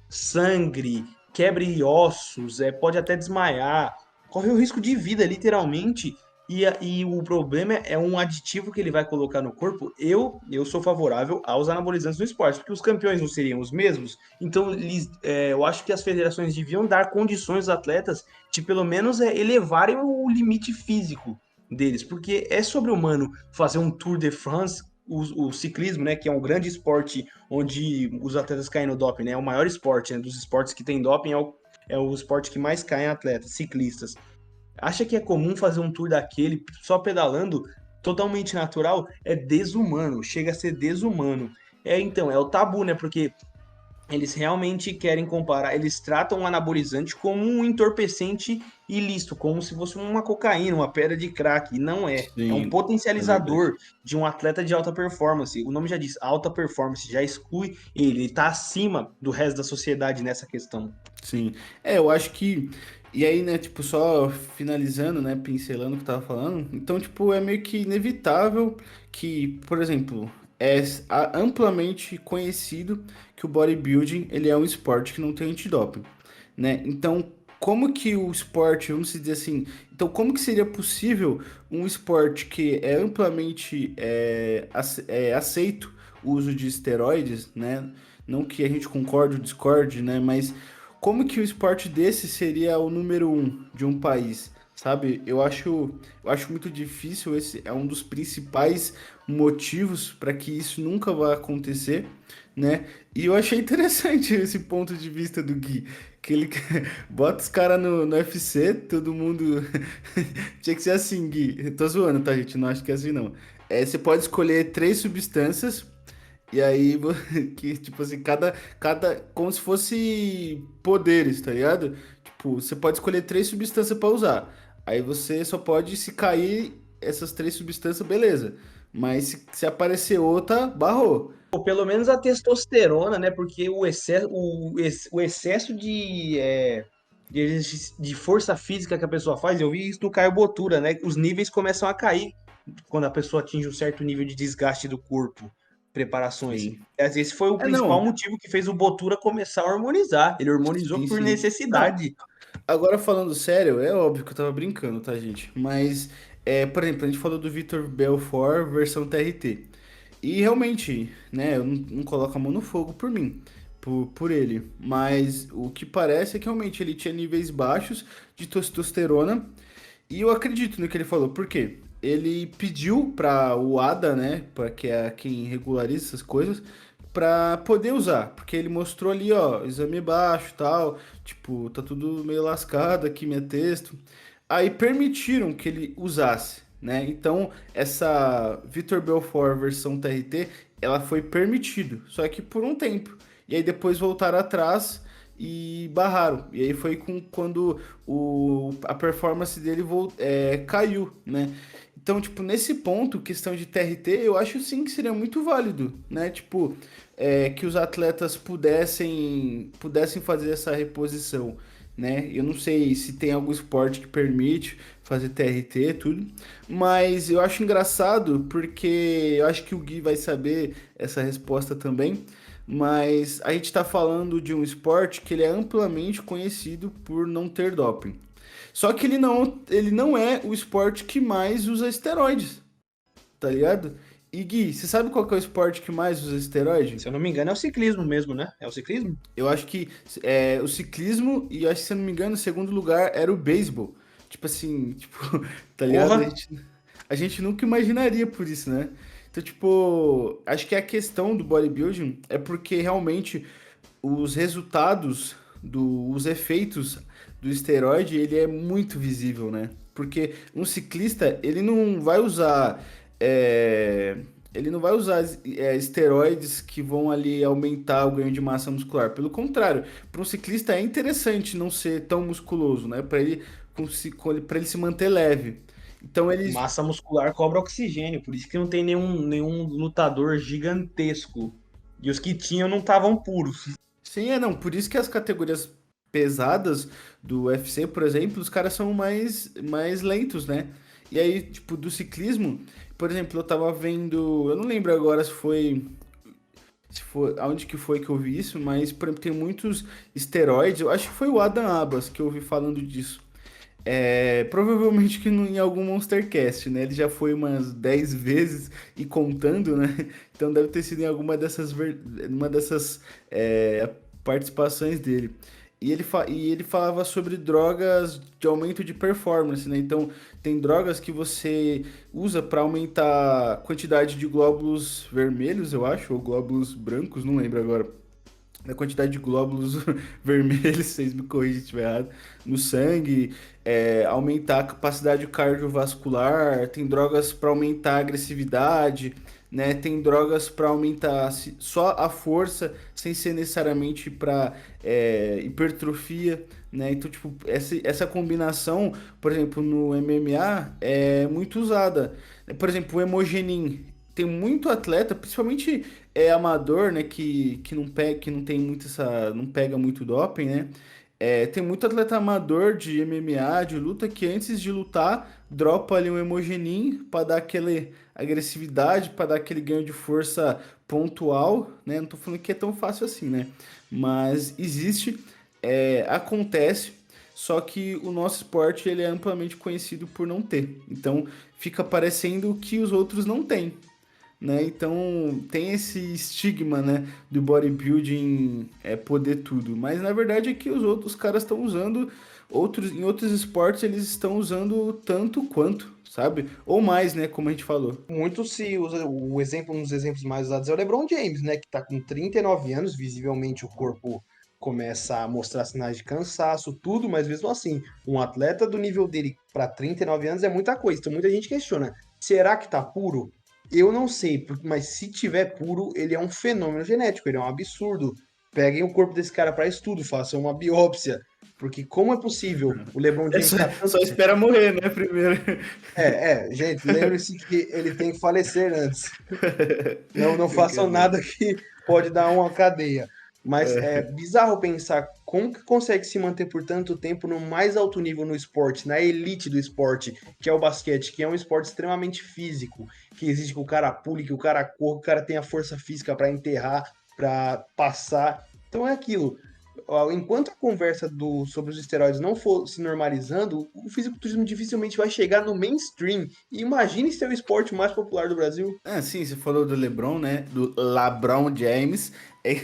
sangre, quebre ossos, pode até desmaiar, corre o risco de vida, literalmente. E o problema é um aditivo que ele vai colocar no corpo. Eu sou favorável aos anabolizantes no esporte, porque os campeões não seriam os mesmos. Então, eu acho que as federações deviam dar condições aos atletas de pelo menos elevarem o limite físico deles, porque é sobre-humano fazer um Tour de France, o ciclismo, né, que é um grande esporte onde os atletas caem no doping, né, é o maior esporte, né, dos esportes que tem doping, é o esporte que mais cai em atletas, ciclistas. Acha que é comum fazer um tour daquele só pedalando, totalmente natural? É desumano, chega a ser desumano. Então, é o tabu, né, porque eles realmente querem comparar, eles tratam o anabolizante como um entorpecente ilícito, como se fosse uma cocaína, uma pedra de crack, e não é. É um Sim, é verdade. potencializador de um atleta de alta performance. O nome já diz, alta performance, já exclui ele está acima do resto da sociedade nessa questão. Sim. Eu acho que. E aí, né, tipo, só finalizando, né, pincelando o que eu tava falando. Então, tipo, é meio que inevitável que, por exemplo, amplamente conhecido que o bodybuilding, ele é um esporte que não tem antidoping, né? Então, como que o esporte, vamos dizer assim, então como que seria possível um esporte que é amplamente aceito o uso de esteroides, né? Não que a gente concorde ou discorde, né? Mas como que o esporte desse seria o número um de um país, sabe? Eu acho muito difícil, esse é um dos principais motivos para que isso nunca vá acontecer, né? E eu achei interessante esse ponto de vista do Gui, que ele bota os caras no UFC, todo mundo tinha que ser assim, Gui. Eu tô zoando, tá, gente? Não acho que é assim, não. Você pode escolher três substâncias e aí, que, tipo assim, como se fosse poderes, tá ligado? Tipo, você pode escolher três substâncias pra usar. Aí você só pode, se cair essas três substâncias, beleza. Mas se aparecer outra, barrou. Ou pelo menos a testosterona, né? Porque o excesso de força física que a pessoa faz, eu vi isso no Caio Botura, né? Os níveis começam a cair quando a pessoa atinge um certo nível de desgaste do corpo, preparações. Sim. Esse foi o principal Não. motivo que fez o Botura começar a harmonizar. Ele harmonizou Sim, por sim. Não, necessidade. agora falando sério, é óbvio que eu tava brincando, tá, gente? Mas, por exemplo, a gente falou do Vitor Belfort versão TRT. E realmente, né, eu não coloco a mão no fogo por mim, por ele. Mas o que parece é que realmente ele tinha níveis baixos de testosterona. E eu acredito no que ele falou. Por quê? Ele pediu para o ADA, né, para que é quem regulariza essas coisas, para poder usar, porque ele mostrou ali, ó, exame baixo, tal, tipo, tá tudo meio lascado aqui minha texto. Aí permitiram que ele usasse, né? Então, essa Vitor Belfort versão TRT, ela foi permitido, só que por um tempo. E aí depois voltaram atrás e barraram. E aí foi quando a performance dele caiu, né? Então, tipo, nesse ponto, questão de TRT, eu acho sim que seria muito válido, né? Tipo, que os atletas pudessem fazer essa reposição, né? Eu não sei se tem algum esporte que permite fazer TRT, tudo, mas eu acho engraçado porque eu acho que o Gui vai saber essa resposta também. Mas a gente está falando de um esporte que ele é amplamente conhecido por não ter doping. Só que ele não é o esporte que mais usa esteroides, tá ligado? E Gui, você sabe qual que é o esporte que mais usa esteroide? Se eu não me engano, é o ciclismo mesmo, né? É o ciclismo? Eu acho que é o ciclismo e eu acho que, se eu não me engano, o segundo lugar era o beisebol. Tipo assim, tipo, tá ligado? A Porra! gente, a gente nunca imaginaria por isso, né? Então, tipo, acho que a questão do bodybuilding é porque realmente os resultados os efeitos do esteroide, ele é muito visível, né? Porque um ciclista, é, ele não vai usar esteroides que vão ali aumentar o ganho de massa muscular. Pelo contrário, para um ciclista é interessante não ser tão musculoso, né? Para ele se manter leve. Então eles. Massa muscular cobra oxigênio, por isso que não tem nenhum lutador gigantesco. E os que tinham não estavam puros. Sim, não. Por isso que as categorias pesadas do UFC, por exemplo, os caras são mais lentos, né? E aí, tipo, do ciclismo, por exemplo, eu tava vendo. Eu não lembro agora se foi. se for, aonde que foi que eu vi isso, mas, por exemplo, tem muitos esteroides, eu acho que foi o Adam Abbas que eu ouvi falando disso. Provavelmente que em algum Monstercast, né? Ele já foi umas 10 vezes e contando, né? Então deve ter sido em alguma dessas, uma dessas é, participações dele. E ele falava sobre drogas de aumento de performance, né? Então, tem drogas que você usa para aumentar a quantidade de glóbulos vermelhos, eu acho, ou glóbulos brancos, não lembro agora da quantidade de glóbulos vermelhos, vocês me corrigem se estiver errado, no sangue, aumentar a capacidade cardiovascular, tem drogas para aumentar a agressividade, né? Tem drogas para aumentar só a força, sem ser necessariamente para hipertrofia, né? Então, tipo, essa combinação, por exemplo, no MMA é muito usada. Por exemplo, o Hemogenin. Tem muito atleta, principalmente amador, né, que não pega, que não tem muito essa, não pega muito doping, né? Tem muito atleta amador de MMA, de luta, que antes de lutar dropa ali um Hemogenin para dar aquela agressividade, para dar aquele ganho de força pontual, né? Não tô falando que é tão fácil assim, né? Mas existe, acontece, só que o nosso esporte ele é amplamente conhecido por não ter. Então fica parecendo que os outros não têm, né? Então tem esse estigma, né, do bodybuilding poder tudo, mas na verdade é que os outros caras estão usando em outros esportes eles estão usando tanto quanto, sabe? Ou mais, né, como a gente falou. Muito se usa o exemplo, um dos exemplos mais usados é o LeBron James, né? Que tá com 39 anos, visivelmente o corpo começa a mostrar sinais de cansaço, tudo, mas mesmo assim, um atleta do nível dele para 39 anos é muita coisa. Então muita gente questiona: será que tá puro? Eu não sei, mas se tiver puro, ele é um fenômeno genético, ele é um absurdo. Peguem o corpo desse cara para estudo, façam uma biópsia, porque como é possível o LeBron É James só, estar só tanto espera morrer, né, primeiro. gente, lembre-se que ele tem que falecer antes. Não façam Brincadeira. nada que pode dar uma cadeia. Mas é bizarro pensar como que consegue se manter por tanto tempo no mais alto nível no esporte, na elite do esporte, que é o basquete, que é um esporte extremamente físico, que exige que o cara pule, que o cara corra, que o cara tenha força física para enterrar, para passar. Então é aquilo. Enquanto a conversa sobre os esteroides não for se normalizando, o fisiculturismo dificilmente vai chegar no mainstream. E imagine se é o esporte mais popular do Brasil. Sim, você falou do LeBron, né? Do LeBron James. É,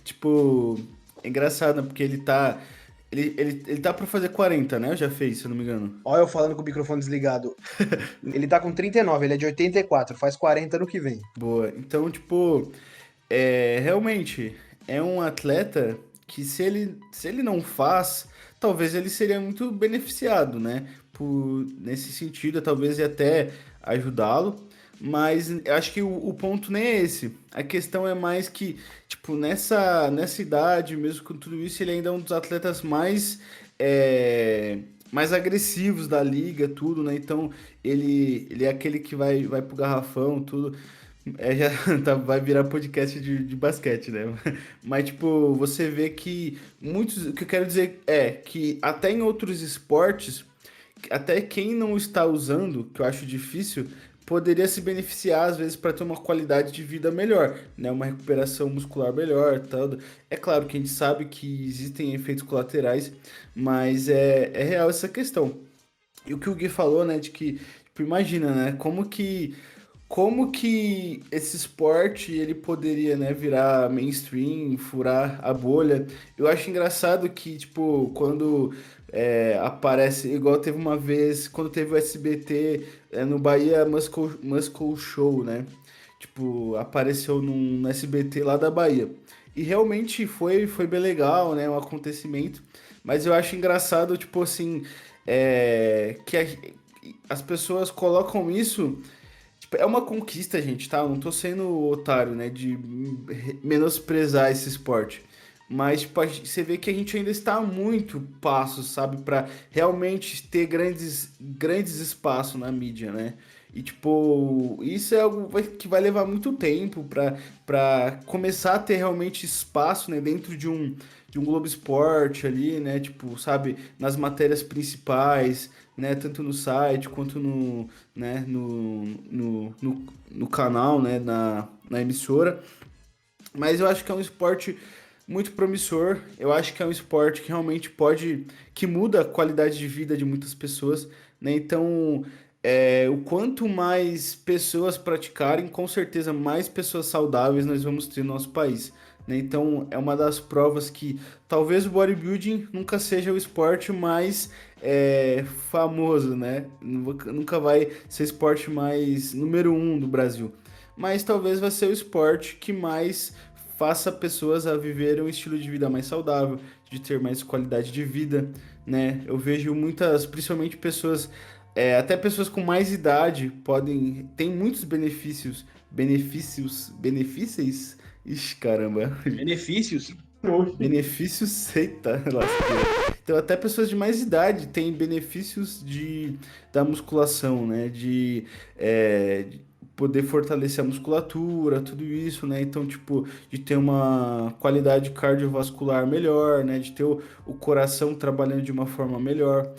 tipo, é engraçado, né? Porque ele tá. Ele tá pra fazer 40, né? Já fez, se eu não me engano. Olha eu falando com o microfone desligado. Ele tá com 39, ele é de 84, faz 40 no que vem. Boa. Então, tipo, realmente é um atleta que se ele não faz, talvez ele seria muito beneficiado, né? Nesse sentido, talvez ia até ajudá-lo. Mas eu acho que o ponto nem é esse. A questão é mais que, tipo, nessa idade, mesmo com tudo isso, ele ainda é um dos atletas mais agressivos da liga, tudo, né? Então, ele é aquele que vai pro garrafão, tudo. Já vai virar podcast de basquete, né? Mas, tipo, você vê que muitos. O que eu quero dizer é que até em outros esportes, até quem não está usando, que eu acho difícil, poderia se beneficiar, às vezes, para ter uma qualidade de vida melhor, né? Uma recuperação muscular melhor, tal. É claro que a gente sabe que existem efeitos colaterais, mas é real essa questão. E o que o Gui falou, né, de que, tipo, imagina, né, como que esse esporte ele poderia, né, virar mainstream, furar a bolha. Eu acho engraçado que, tipo, quando aparece, igual teve uma vez, quando teve o SBT no Bahia Muscle Show, né? Tipo, apareceu no SBT lá da Bahia. E realmente foi bem legal, né? Um acontecimento. Mas eu acho engraçado, tipo assim, que as pessoas colocam isso. Tipo, é uma conquista, gente, tá? Eu não tô sendo otário, né? De menosprezar esse esporte. Mas, tipo, você vê que a gente ainda está a muito passo, sabe? Pra realmente ter grandes espaços na mídia, né? E, tipo, isso é algo que vai levar muito tempo pra começar a ter realmente espaço, né? Dentro de um Globo Esporte ali, né? Tipo, sabe? Nas matérias principais, né? Tanto no site quanto no canal, né? Na emissora. Mas eu acho que é um esporte muito promissor. Eu acho que é um esporte que realmente que muda a qualidade de vida de muitas pessoas, né? Então, o quanto mais pessoas praticarem, com certeza mais pessoas saudáveis nós vamos ter no nosso país, né? Então, é uma das provas que talvez o bodybuilding nunca seja o esporte mais famoso, né? Nunca vai ser o esporte mais número um do Brasil, mas talvez vai ser o esporte que mais faça pessoas a viver um estilo de vida mais saudável, de ter mais qualidade de vida, né? Eu vejo muitas, principalmente pessoas, até pessoas com mais idade tem muitos benefícios, ixi, caramba, Benefícios? benefícios, eita, lasqueira. Então, até pessoas de mais idade têm benefícios da musculação, né? De poder fortalecer a musculatura, tudo isso, né? Então, tipo, de ter uma qualidade cardiovascular melhor, né? De ter o coração trabalhando de uma forma melhor,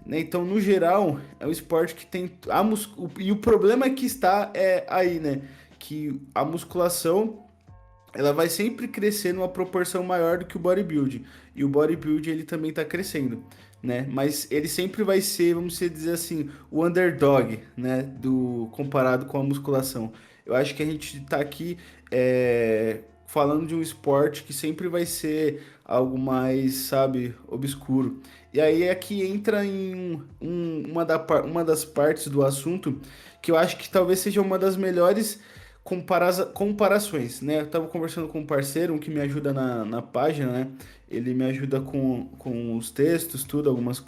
né? Então, no geral, é um esporte que tem e o problema que está aí, né? Que a musculação ela vai sempre crescer numa proporção maior do que o bodybuilding. E o bodybuilding ele também está crescendo, né? Mas ele sempre vai ser, vamos dizer assim, o underdog, né? Comparado com a musculação. Eu acho que a gente está aqui falando de um esporte que sempre vai ser algo mais, sabe, obscuro. E aí é que entra em uma das partes do assunto que eu acho que talvez seja uma das melhores comparações, né? Eu tava conversando com um parceiro, um que me ajuda na página, né? Ele me ajuda com os textos, tudo, algumas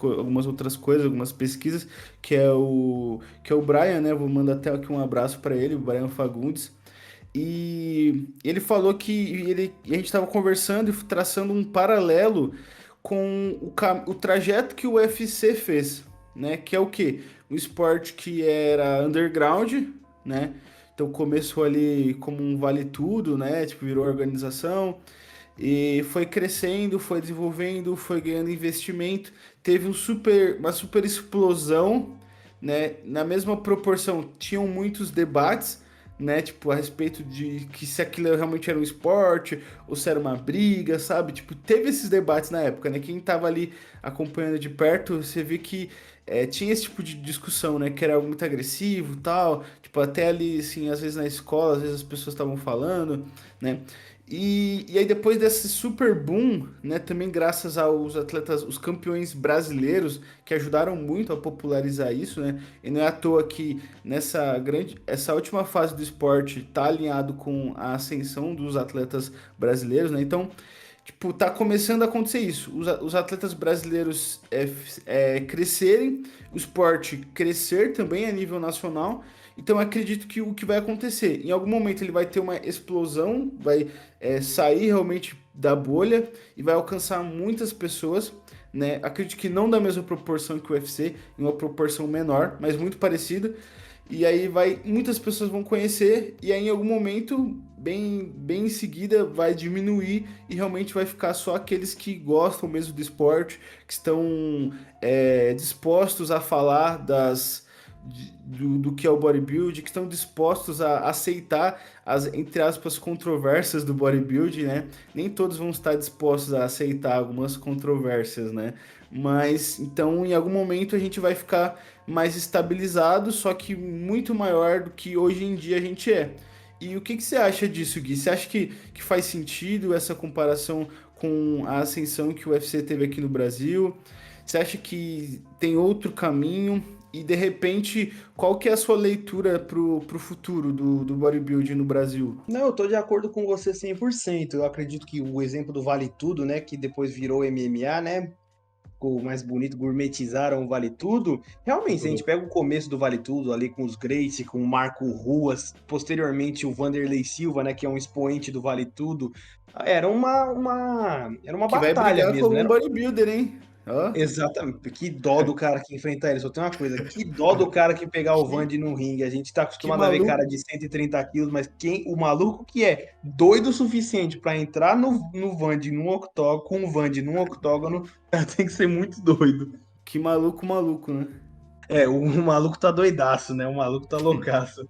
outras coisas, algumas pesquisas, que é o Brian, né? Vou mandar até aqui um abraço para ele, o Brian Fagundes. E ele falou a gente estava conversando e traçando um paralelo com o trajeto que o UFC fez, né? Que é o quê? Um esporte que era underground, né? Então começou ali como um vale tudo, né? Tipo, virou organização e foi crescendo, foi desenvolvendo, foi ganhando investimento, teve uma super explosão, né? Na mesma proporção, tinham muitos debates, né? Tipo, a respeito de que se aquilo realmente era um esporte ou se era uma briga, sabe? Tipo, teve esses debates na época, né? Quem tava ali acompanhando de perto, você vê que tinha esse tipo de discussão, né? Que era algo muito agressivo, tal. Tipo, até ali, assim, às vezes na escola, às vezes as pessoas estavam falando, né? E aí depois desse super boom, né, também graças aos atletas, os campeões brasileiros que ajudaram muito a popularizar isso, né? E não é à toa que essa última fase do esporte tá alinhado com a ascensão dos atletas brasileiros, né? Então, tipo, tá começando a acontecer isso. Os atletas brasileiros crescerem, o esporte crescer também a nível nacional. Então, eu acredito que o que vai acontecer, em algum momento ele vai ter uma explosão, vai sair realmente da bolha e vai alcançar muitas pessoas, né? Acredito que não da mesma proporção que o UFC, em uma proporção menor, mas muito parecida. E aí muitas pessoas vão conhecer e aí em algum momento, bem em seguida, vai diminuir e realmente vai ficar só aqueles que gostam mesmo do esporte, que estão dispostos a falar do que é o bodybuilding, que estão dispostos a aceitar as, entre aspas, controvérsias do bodybuilding, né? Nem todos vão estar dispostos a aceitar algumas controvérsias, né? Mas então em algum momento a gente vai ficar mais estabilizado, só que muito maior do que hoje em dia a gente é. E o que você acha disso, Gui? Você acha que faz sentido essa comparação com a ascensão que o UFC teve aqui no Brasil? Você acha que tem outro caminho? E de repente, qual que é a sua leitura pro futuro do bodybuilding no Brasil? Não, eu tô de acordo com você 100%. Eu acredito que o exemplo do Vale Tudo, né, que depois virou MMA, né, ficou mais bonito, gourmetizaram o Vale Tudo. Realmente, se a gente pega o começo do Vale Tudo ali com os Gracie, com o Marco Ruas, posteriormente o Vanderlei Silva, né, que é um expoente do Vale Tudo, era uma Que vai batalha brigar mesmo, como né? um bodybuilder, hein? Ó, Exatamente. Que dó do cara que enfrentar ele. Só tem uma coisa, que dó do cara que pegar o que, Vandy no ringue. A gente tá que acostumado a ver cara maluco, de 130 quilos, mas o maluco que é doido o suficiente pra entrar no Vandy num octógono, com o Vandy num octógono, cara, tem que ser muito doido. que maluco, né? O maluco tá doidaço, né? O maluco tá loucaço.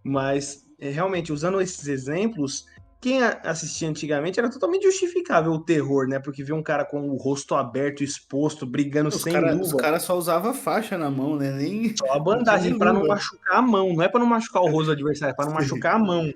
Mas, realmente, usando esses exemplos, quem assistia antigamente era totalmente justificável o terror, né? Porque via um cara com o rosto aberto, exposto, brigando Os sem cara, os luva, cara só usava faixa na mão, né? Nem, só a não tinha nem bandagem para não luva. machucar a mão, não é para não machucar o rosto do adversário, é para não machucar a mão,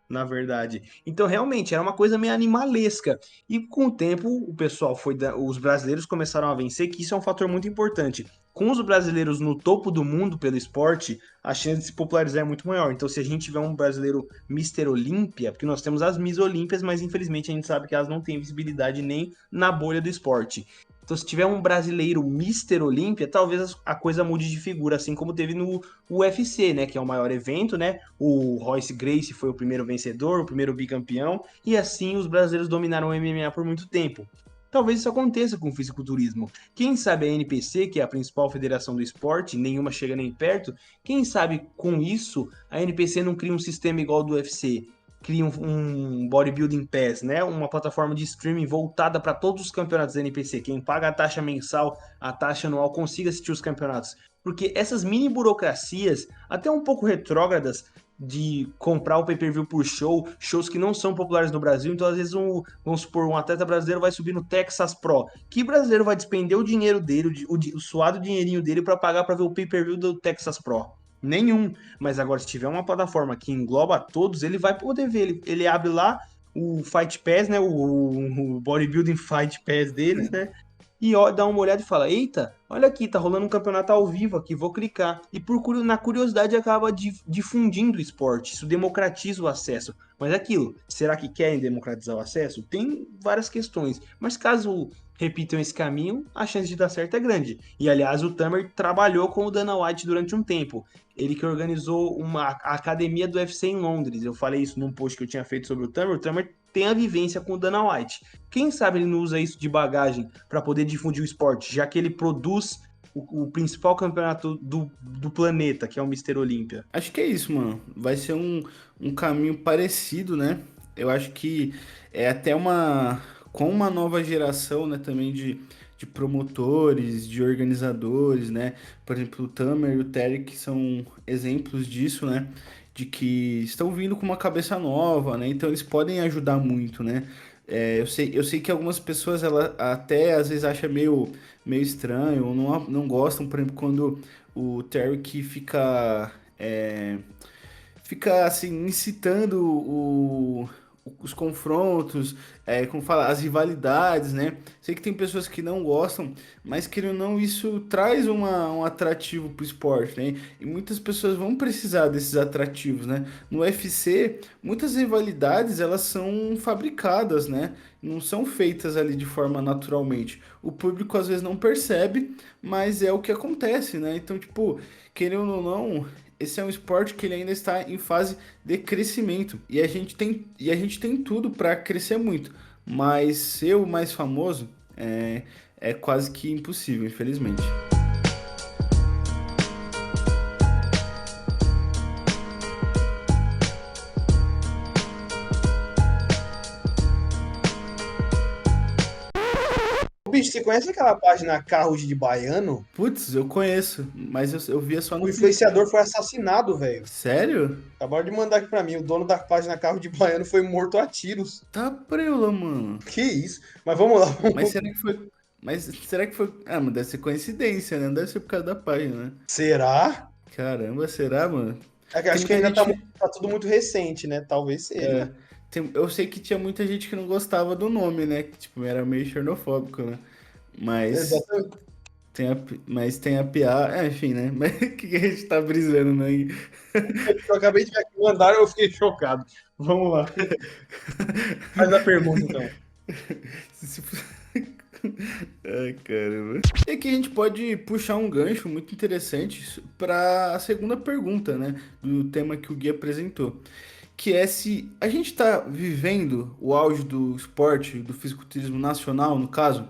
na verdade. Então, realmente, era uma coisa meio animalesca. E com o tempo, o pessoal os brasileiros começaram a vencer, que isso é um fator muito importante. Com os brasileiros no topo do mundo pelo esporte, a chance de se popularizar é muito maior. Então, se a gente tiver um brasileiro Mister Olímpia, porque nós temos as Miss Olímpias, mas infelizmente a gente sabe que elas não têm visibilidade nem na bolha do esporte. Então, se tiver um brasileiro Mister Olímpia, talvez a coisa mude de figura, assim como teve no UFC, né, que é o maior evento, né? O Royce Gracie foi o primeiro vencedor, o primeiro bicampeão, e assim os brasileiros dominaram o MMA por muito tempo. Talvez isso aconteça com o fisiculturismo. Quem sabe a NPC, que é a principal federação do esporte, nenhuma chega nem perto, quem sabe com isso a NPC não cria um sistema igual ao do UFC, cria um Bodybuilding Pass, né? Uma plataforma de streaming voltada para todos os campeonatos da NPC. Quem paga a taxa mensal, a taxa anual, consiga assistir os campeonatos. Porque essas mini burocracias, até um pouco retrógradas, de comprar o pay-per-view por show, shows que não são populares no Brasil, então às vezes vamos supor, um atleta brasileiro vai subir no Texas Pro. Que brasileiro vai despender o dinheiro dele, o suado dinheirinho dele para pagar para ver o pay-per-view do Texas Pro? Nenhum. Mas agora, se tiver uma plataforma que engloba todos, ele vai poder ver. Ele abre lá o Fight Pass, né? O Bodybuilding Fight Pass deles, né? E ó, dá uma olhada e fala: Eita, olha aqui, tá rolando um campeonato ao vivo aqui, vou clicar. E na curiosidade acaba difundindo o esporte, isso democratiza o acesso. Mas é aquilo, será que querem democratizar o acesso? Tem várias questões. Mas caso repitam esse caminho, a chance de dar certo é grande. E aliás, o Tamer trabalhou com o Dana White durante um tempo. Ele que organizou a academia do UFC em Londres. Eu falei isso num post que eu tinha feito sobre o Tamer. O Tamer tem a vivência com o Dana White. Quem sabe ele não usa isso de bagagem para poder difundir o esporte, já que ele produz o principal campeonato do planeta, que é o Mister Olímpia. Acho que é isso, mano. Vai ser um caminho parecido, né? Eu acho que é até uma. Com uma nova geração, né, também de promotores, de organizadores, né? Por exemplo, o Tamer e o Tarek são exemplos disso, né? De que estão vindo com uma cabeça nova, né? Então eles podem ajudar muito, né? Eu sei que algumas pessoas ela até às vezes acham meio estranho, ou não gostam, por exemplo, quando o Tarek fica assim, incitando os confrontos, como fala, as rivalidades, né? Sei que tem pessoas que não gostam, mas querendo ou não, isso traz um atrativo pro esporte, né? E muitas pessoas vão precisar desses atrativos, né? No UFC, muitas rivalidades, elas são fabricadas, né? Não são feitas ali de forma naturalmente. O público às vezes não percebe, mas é o que acontece, né? Então, tipo, querendo ou não, esse é um esporte que ele ainda está em fase de crescimento. E a gente tem tudo para crescer muito. Mas ser o mais famoso é quase que impossível, infelizmente. Bicho, você conhece aquela página Carros de Baiano? Putz, eu conheço, mas eu via só O no princípio. influenciador foi assassinado, velho. Sério? Acabaram de mandar aqui pra mim. O dono da página Carro de Baiano foi morto a tiros. Tá preula, mano. Que isso? Mas vamos lá. Mas será que foi. Mas será que foi. Ah, mas deve ser coincidência, né? Não deve ser por causa da página, né? Será? Caramba, será, mano? É que Tem acho que muita ainda gente. tá tudo muito recente, né? Talvez seja. Eu sei que tinha muita gente que não gostava do nome, né? Que, tipo, era meio xenofóbico, né? Mas Exatamente. mas tem a piada. Enfim, né? Mas o que a gente tá brisando, né? Eu acabei de ver aqui, mandaram, eu fiquei chocado. Vamos lá. Faz a pergunta, então. Se- Ai, caramba. E aqui a gente pode puxar um gancho muito interessante para a segunda pergunta, né? Do tema que o Gui apresentou. Que é se a gente está vivendo o auge do esporte, do fisiculturismo nacional, no caso.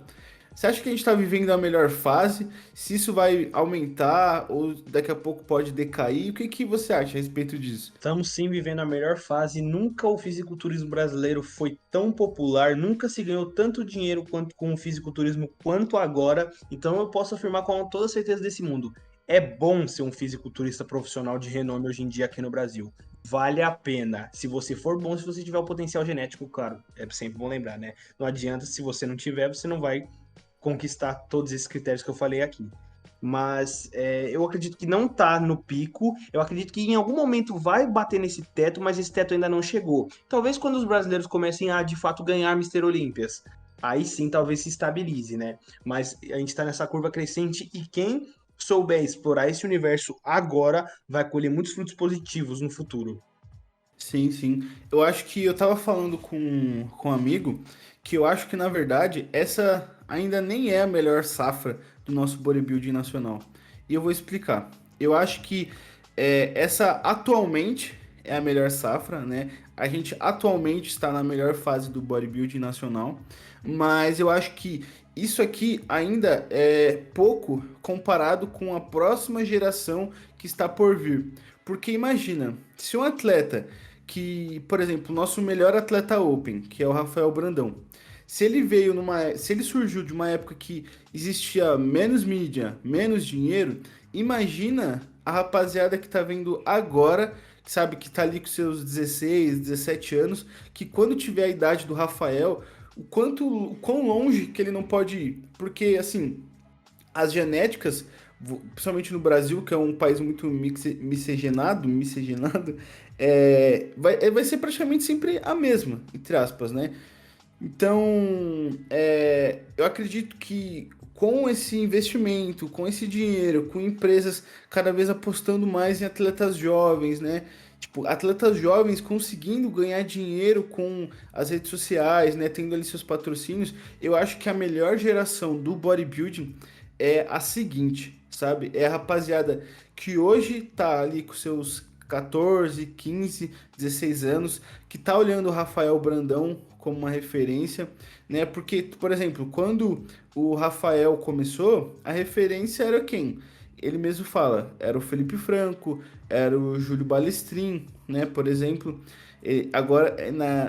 Você acha que a gente está vivendo a melhor fase? Se isso vai aumentar ou daqui a pouco pode decair? O que que você acha a respeito disso? Estamos sim vivendo a melhor fase. Nunca o fisiculturismo brasileiro foi tão popular, nunca se ganhou tanto dinheiro quanto com o fisiculturismo quanto agora. Então eu posso afirmar com toda certeza desse mundo. É bom ser um fisiculturista profissional de renome hoje em dia aqui no Brasil. vale a pena. Se você for bom, se você tiver o potencial genético, claro, é sempre bom lembrar, né? Não adianta, se você não tiver, você não vai conquistar todos esses critérios que eu falei aqui. Mas eu acredito que não tá no pico. Eu acredito que em algum momento vai bater nesse teto, mas esse teto ainda não chegou. Talvez quando os brasileiros comecem a de fato ganhar Mister Olímpias, aí sim talvez se estabilize, né? Mas a gente tá nessa curva crescente e quem souber explorar esse universo agora vai colher muitos frutos positivos no futuro. Sim, sim. Eu acho que eu tava falando com um amigo que eu acho que, na verdade, essa ainda nem é a melhor safra do nosso bodybuilding nacional. E eu vou explicar. Eu acho que essa atualmente é a melhor safra, né? A gente atualmente está na melhor fase do bodybuilding nacional, mas eu acho que isso aqui ainda é pouco comparado com a próxima geração que está por vir. Porque imagina, se um atleta que, por exemplo, o nosso melhor atleta Open, que é o Rafael Brandão, se ele surgiu de uma época que existia menos mídia, menos dinheiro, imagina a rapaziada que tá vendo agora, que sabe que tá ali com seus 16, 17 anos, que quando tiver a idade do Rafael, o quão longe que ele não pode ir, porque assim, as genéticas, principalmente no Brasil, que é um país muito miscigenado, vai ser praticamente sempre a mesma, entre aspas, né? Então, eu acredito que com esse investimento, com esse dinheiro, com empresas cada vez apostando mais em atletas jovens, né? Tipo, atletas jovens conseguindo ganhar dinheiro com as redes sociais, né? Tendo ali seus patrocínios, eu acho que a melhor geração do bodybuilding é a seguinte, sabe? É a rapaziada que hoje tá ali com seus 14, 15, 16 anos, que tá olhando o Rafael Brandão como uma referência, né? Porque, por exemplo, quando o Rafael começou, a referência era quem? Ele mesmo fala, era o Felipe Franco, era o Júlio Balestrin, né? Por exemplo, agora,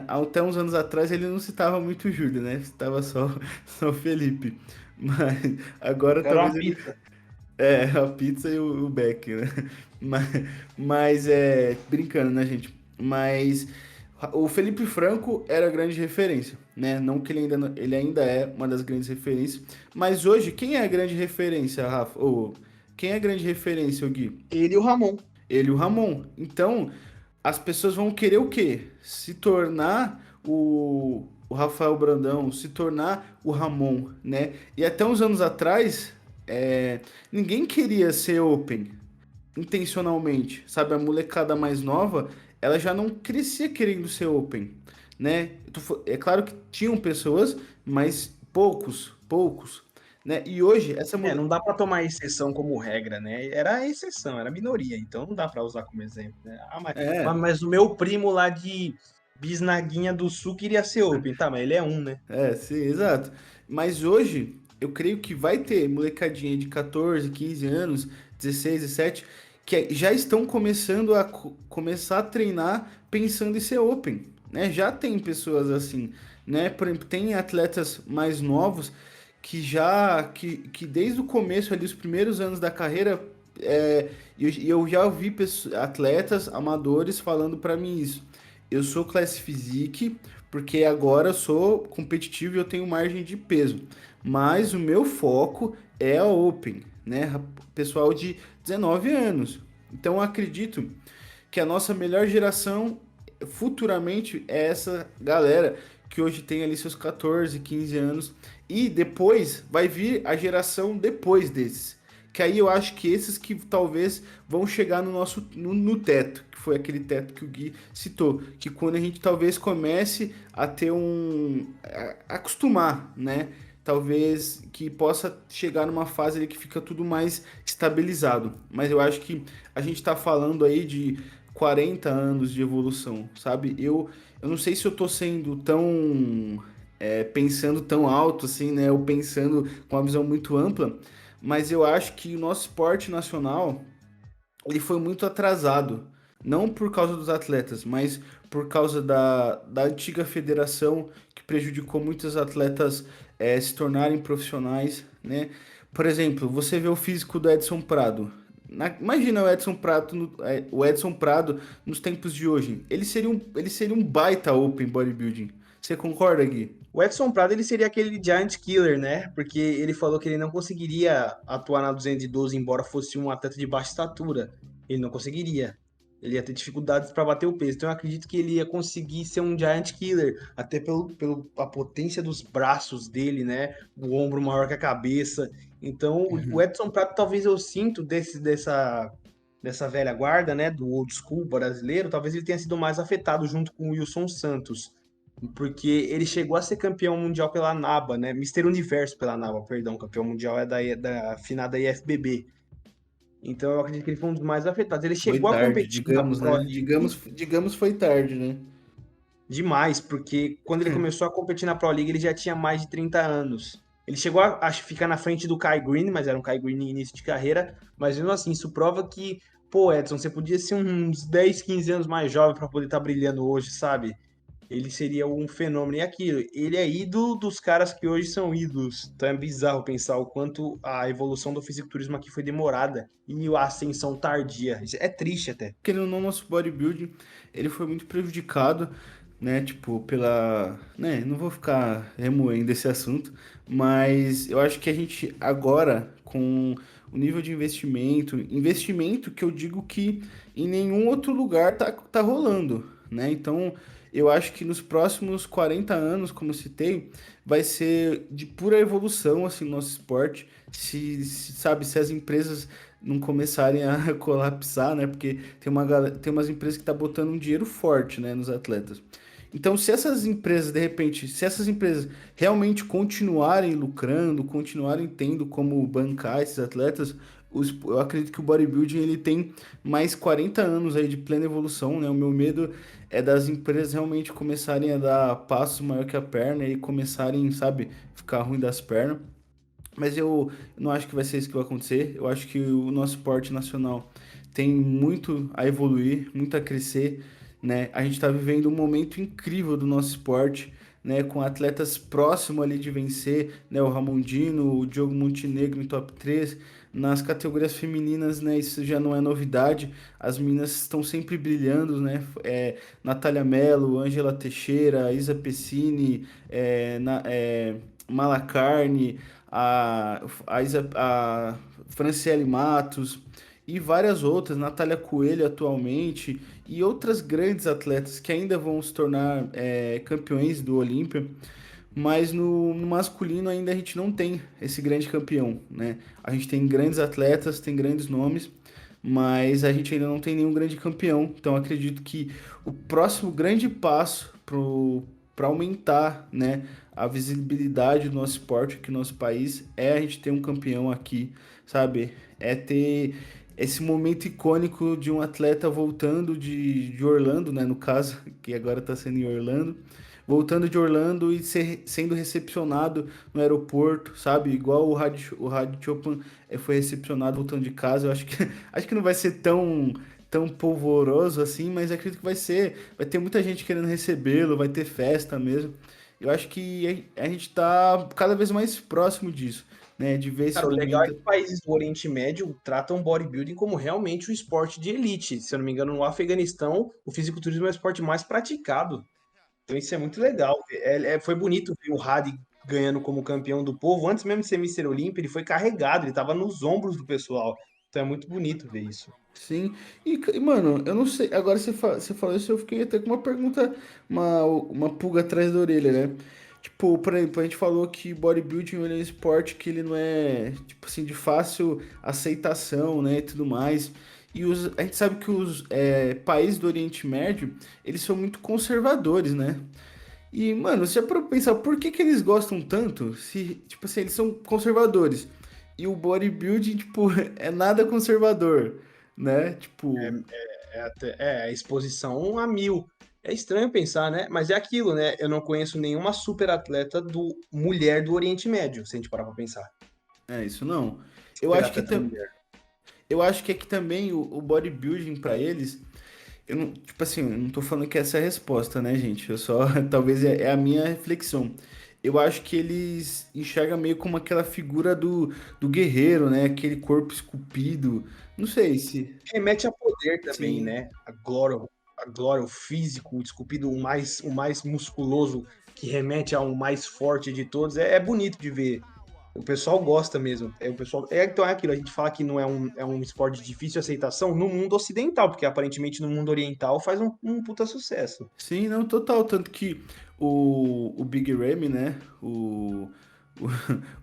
até uns anos atrás, ele não citava muito o Júlio, né? Citava só o Felipe. Mas agora Era talvez uma ele. pizza. A pizza e o Beck, né? Mas, brincando, né, gente? Mas o Felipe Franco era a grande referência, né? Não que ele ainda é uma das grandes referências. Mas hoje, quem é a grande referência, Rafa? Ou quem é a grande referência, o Gui? Ele e o Ramon. Ele e o Ramon. Então, as pessoas vão querer o quê? Se tornar o Rafael Brandão, se tornar o Ramon, né? E até uns anos atrás, ninguém queria ser Open intencionalmente, sabe? A molecada mais nova, ela já não crescia querendo ser Open, né? É claro que tinham pessoas, mas poucos, né? E hoje, essa Não molecada. dá para tomar exceção como regra, né? Era a exceção, era a minoria, então não dá para usar como exemplo, né? Ah, É, mas o meu primo lá de Bisnaguinha do Sul queria ser Open, tá, mas ele é um, né? sim, exato. Mas hoje, eu creio que vai ter molecadinha de 14, 15 anos, 16, 17, que já estão começando a começar a treinar pensando em ser open, né? Já tem pessoas assim, né? Por exemplo, tem atletas mais novos que desde o começo ali, os primeiros anos da carreira, eu já ouvi atletas amadores falando para mim isso. Eu sou classe physique porque agora eu sou competitivo e eu tenho margem de peso. Mas o meu foco é a Open, né? Pessoal de 19 anos. Então eu acredito que a nossa melhor geração futuramente é essa galera que hoje tem ali seus 14, 15 anos. E depois vai vir a geração depois desses. Que aí eu acho que esses que talvez vão chegar no teto, que foi aquele teto que o Gui citou, que quando a gente talvez comece a ter acostumar, né? Talvez que possa chegar numa fase ali que fica tudo mais estabilizado. Mas eu acho que a gente tá falando aí de 40 anos de evolução, sabe? Eu não sei se eu tô sendo tão pensando tão alto assim, né? Ou pensando com uma visão muito ampla, mas eu acho que o nosso esporte nacional ele foi muito atrasado, não por causa dos atletas, mas por causa da antiga federação que prejudicou muitos atletas se tornarem profissionais, né? Por exemplo, você vê o físico do Edson Prado. Imagina o Edson Prado, o Edson Prado nos tempos de hoje. Ele seria um baita open bodybuilding. Você concorda, Gui? O Edson Prado, ele seria aquele giant killer, né? Porque ele falou que ele não conseguiria atuar na 212, embora fosse um atleta de baixa estatura. Ele não conseguiria. Ele ia ter dificuldades para bater o peso. Então eu acredito que ele ia conseguir ser um giant killer, até pelo a potência dos braços dele, né? O ombro maior que a cabeça. Então o Edson Prado talvez eu sinto dessa velha guarda, né? Do old school brasileiro, talvez ele tenha sido mais afetado junto com o Wilson Santos. Porque ele chegou a ser campeão mundial pela NABA, né? Mister Universo pela NABA, perdão. Campeão mundial é da finada IFBB. Então eu acredito que ele foi um dos mais afetados. Ele Foi chegou a tarde, competir na digamos, Pro né? League Digamos foi tarde, né? demais, porque quando ele começou a competir na Pro League ele já tinha mais de 30 anos. Ele chegou a ficar na frente do Kai Green, mas era um Kai Green em início de carreira. Mas mesmo assim, isso prova que, pô, Edson, você podia ser uns 10, 15 anos mais jovem para poder estar brilhando hoje, sabe? Ele seria um fenômeno. E aquilo, ele é ídolo dos caras que hoje são ídolos. Então é bizarro pensar o quanto a evolução do fisiculturismo aqui foi demorada e a ascensão tardia. Isso é triste até. Querendo ou não, nosso bodybuilding, ele foi muito prejudicado, né? Tipo, pela... Né? Não vou ficar remoendo esse assunto, mas eu acho que a gente agora, com o nível de investimento que eu digo que em nenhum outro lugar tá rolando, né? Então, eu acho que nos próximos 40 anos, como eu citei, vai ser de pura evolução, assim, no nosso esporte. Sabe, se as empresas não começarem a colapsar, né? Porque tem umas empresas que tá botando um dinheiro forte, né, nos atletas. Então, se essas empresas, de repente, se essas empresas realmente continuarem lucrando, continuarem tendo como bancar esses atletas, eu acredito que o bodybuilding ele tem mais 40 anos aí de plena evolução, né? O meu medo é das empresas realmente começarem a dar passos maior que a perna e começarem, sabe, ficar ruim das pernas. Mas eu não acho que vai ser isso que vai acontecer. Eu acho que o nosso esporte nacional tem muito a evoluir, muito a crescer, né? A gente está vivendo um momento incrível do nosso esporte, né? Com atletas próximos ali de vencer, né? O Ramondino, o Diogo Montenegro em top 3. Nas categorias femininas, né? Isso já não é novidade. As meninas estão sempre brilhando, né? Natália Mello, Ângela Teixeira, Isa Pessini, Malacarne, a Franciele Matos e várias outras, Natália Coelho atualmente, e outras grandes atletas que ainda vão se tornar campeões do Olímpia, mas no masculino ainda a gente não tem esse grande campeão, né? A gente tem grandes atletas, tem grandes nomes, mas a gente ainda não tem nenhum grande campeão, então acredito que o próximo grande passo para aumentar, né, a visibilidade do nosso esporte aqui no nosso país é a gente ter um campeão aqui, sabe? É ter esse momento icônico de um atleta voltando de Orlando, né, no caso, que agora está sendo em Orlando, voltando de Orlando e sendo recepcionado no aeroporto, sabe? Igual o Rádio Chopin foi recepcionado voltando de casa. Eu acho que, acho que não vai ser tão polvoroso assim, mas acredito que vai ter muita gente querendo recebê-lo, vai ter festa mesmo. Eu acho que a gente tá cada vez mais próximo disso, né? De ver esse Cara, o legal é que momento. países do Oriente Médio tratam o bodybuilding como realmente um esporte de elite. Se eu não me engano, no Afeganistão, o fisiculturismo é o esporte mais praticado. Então isso é muito legal. Foi bonito ver o Hadi ganhando como campeão do povo. Antes mesmo de ser Mister Olímpia, ele foi carregado, ele estava nos ombros do pessoal. Então é muito bonito ver isso. Sim. Mano, eu não sei. Agora você falou isso, eu fiquei até com uma pergunta, uma pulga atrás da orelha, né? Tipo, por exemplo, a gente falou que bodybuilding ele é um esporte que ele não é, tipo assim, de fácil aceitação, né, e tudo mais. A gente sabe que os países do Oriente Médio, eles são muito conservadores, né? E, mano, você já parou pra pensar por que que eles gostam tanto? Se, tipo assim, eles são conservadores. E o bodybuilding, tipo, é nada conservador, né? Tipo, É a exposição a mil. É estranho pensar, né? Mas é aquilo, né? Eu não conheço nenhuma super atleta do mulher do Oriente Médio, se a gente parar pra pensar. é isso não. Eu Super acho que, atleta mulher. eu acho que aqui também o bodybuilding pra eles, eu não, tipo assim, eu não tô falando que essa é a resposta, né, gente? Eu só, talvez é a minha reflexão. eu acho que eles enxergam meio como aquela figura do guerreiro, né? Aquele corpo esculpido. Não sei se. Remete a poder também, Sim, né? A glória, o físico, o esculpido, o mais musculoso, que remete ao mais forte de todos. É bonito de ver. O pessoal gosta mesmo. Então é aquilo, a gente fala que não é um esporte de difícil aceitação no mundo ocidental, porque aparentemente no mundo oriental faz um puta sucesso. sim, não, total. Tanto que o Big Ramy, né? O,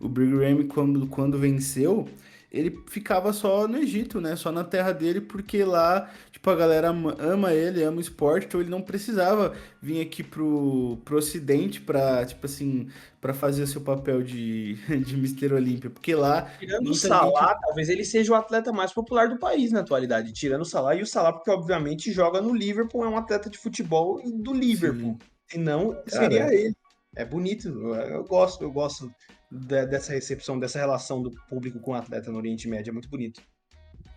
o Big Ramy, quando venceu, ele ficava só no Egito, né? Só na terra dele, porque lá, tipo, a galera ama ele, ama o esporte, então ele não precisava vir aqui pro Ocidente pra, tipo assim, pra fazer o seu papel de Mister Olímpia, porque lá Tirando o muita gente. Salah, talvez ele seja o atleta mais popular do país na atualidade. Tirando o Salah, e o Salah, porque obviamente joga no Liverpool, é um atleta de futebol do Liverpool. Sim, Se não, seria cara. ele. É bonito, eu gosto dessa recepção, dessa relação do público com o atleta no Oriente Médio, é muito bonito.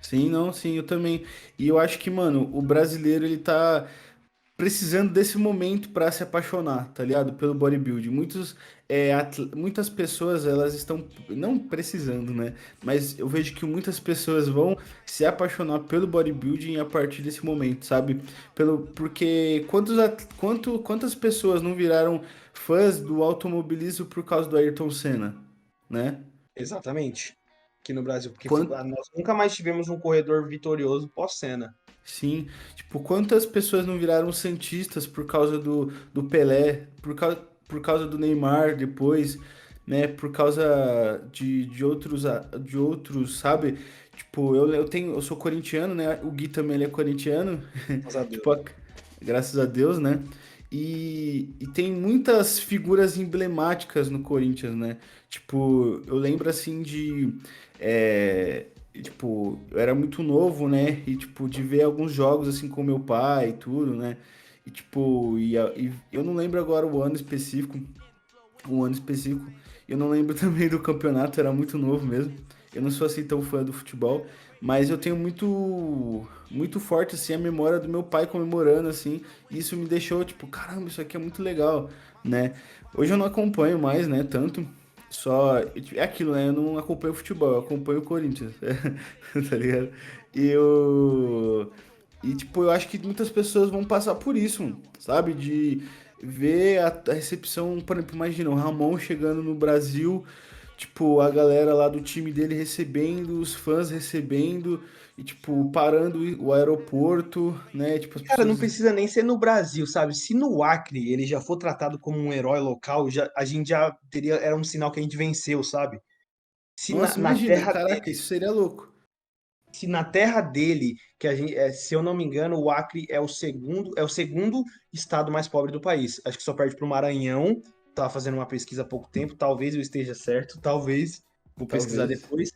Sim, não, sim, eu também. E eu acho que, mano, o brasileiro, ele tá precisando desse momento para se apaixonar, tá ligado? Pelo bodybuilding. Muitas pessoas, elas estão, não precisando, né? Mas eu vejo que muitas pessoas vão se apaixonar pelo bodybuilding a partir desse momento, sabe? Porque quantas pessoas não viraram fãs do automobilismo por causa do Ayrton Senna, né? Exatamente. Aqui no Brasil, porque Quant- nós nunca mais tivemos um corredor vitorioso pós-Senna. Sim, tipo, quantas pessoas não viraram santistas por causa do Pelé, por causa do Neymar depois, né? Por causa de outros, sabe? Tipo, eu sou corintiano, né? O Gui também ele é corintiano, Graças a tipo, Deus. graças a Deus, né? E tem muitas figuras emblemáticas no Corinthians, né? Tipo, eu lembro assim de. Tipo, eu era muito novo, né? E, tipo, de ver alguns jogos assim com meu pai e tudo, né? E, tipo, e eu não lembro agora o ano específico. Eu não lembro também do campeonato, era muito novo mesmo. Eu não sou assim tão fã do futebol, mas eu tenho muito forte assim a memória do meu pai comemorando assim, e isso me deixou tipo, caramba, isso aqui é muito legal, né? Hoje eu não acompanho mais, né, tanto. Só é aquilo, né? Eu não acompanho futebol, eu acompanho o Corinthians, tá ligado? E eu e, tipo, eu acho que muitas pessoas vão passar por isso, sabe? De ver a recepção, por exemplo, imagina o Ramon chegando no Brasil, tipo, a galera lá do time dele recebendo, os fãs recebendo, e, tipo, parando o aeroporto, né? Tipo, as Cara, não pessoas. precisa nem ser no Brasil, sabe? Se no Acre ele já for tratado como um herói local, a gente já teria, era um sinal que a gente venceu, sabe? Se na, Nossa, na imagina, terra caraca, dele, isso seria louco. se na terra dele, que a gente, se eu não me engano, o Acre é o segundo estado mais pobre do país. Acho que só perde para o Maranhão. Tava fazendo uma pesquisa há pouco tempo, talvez eu esteja certo, talvez, vou pesquisar Talvez. depois.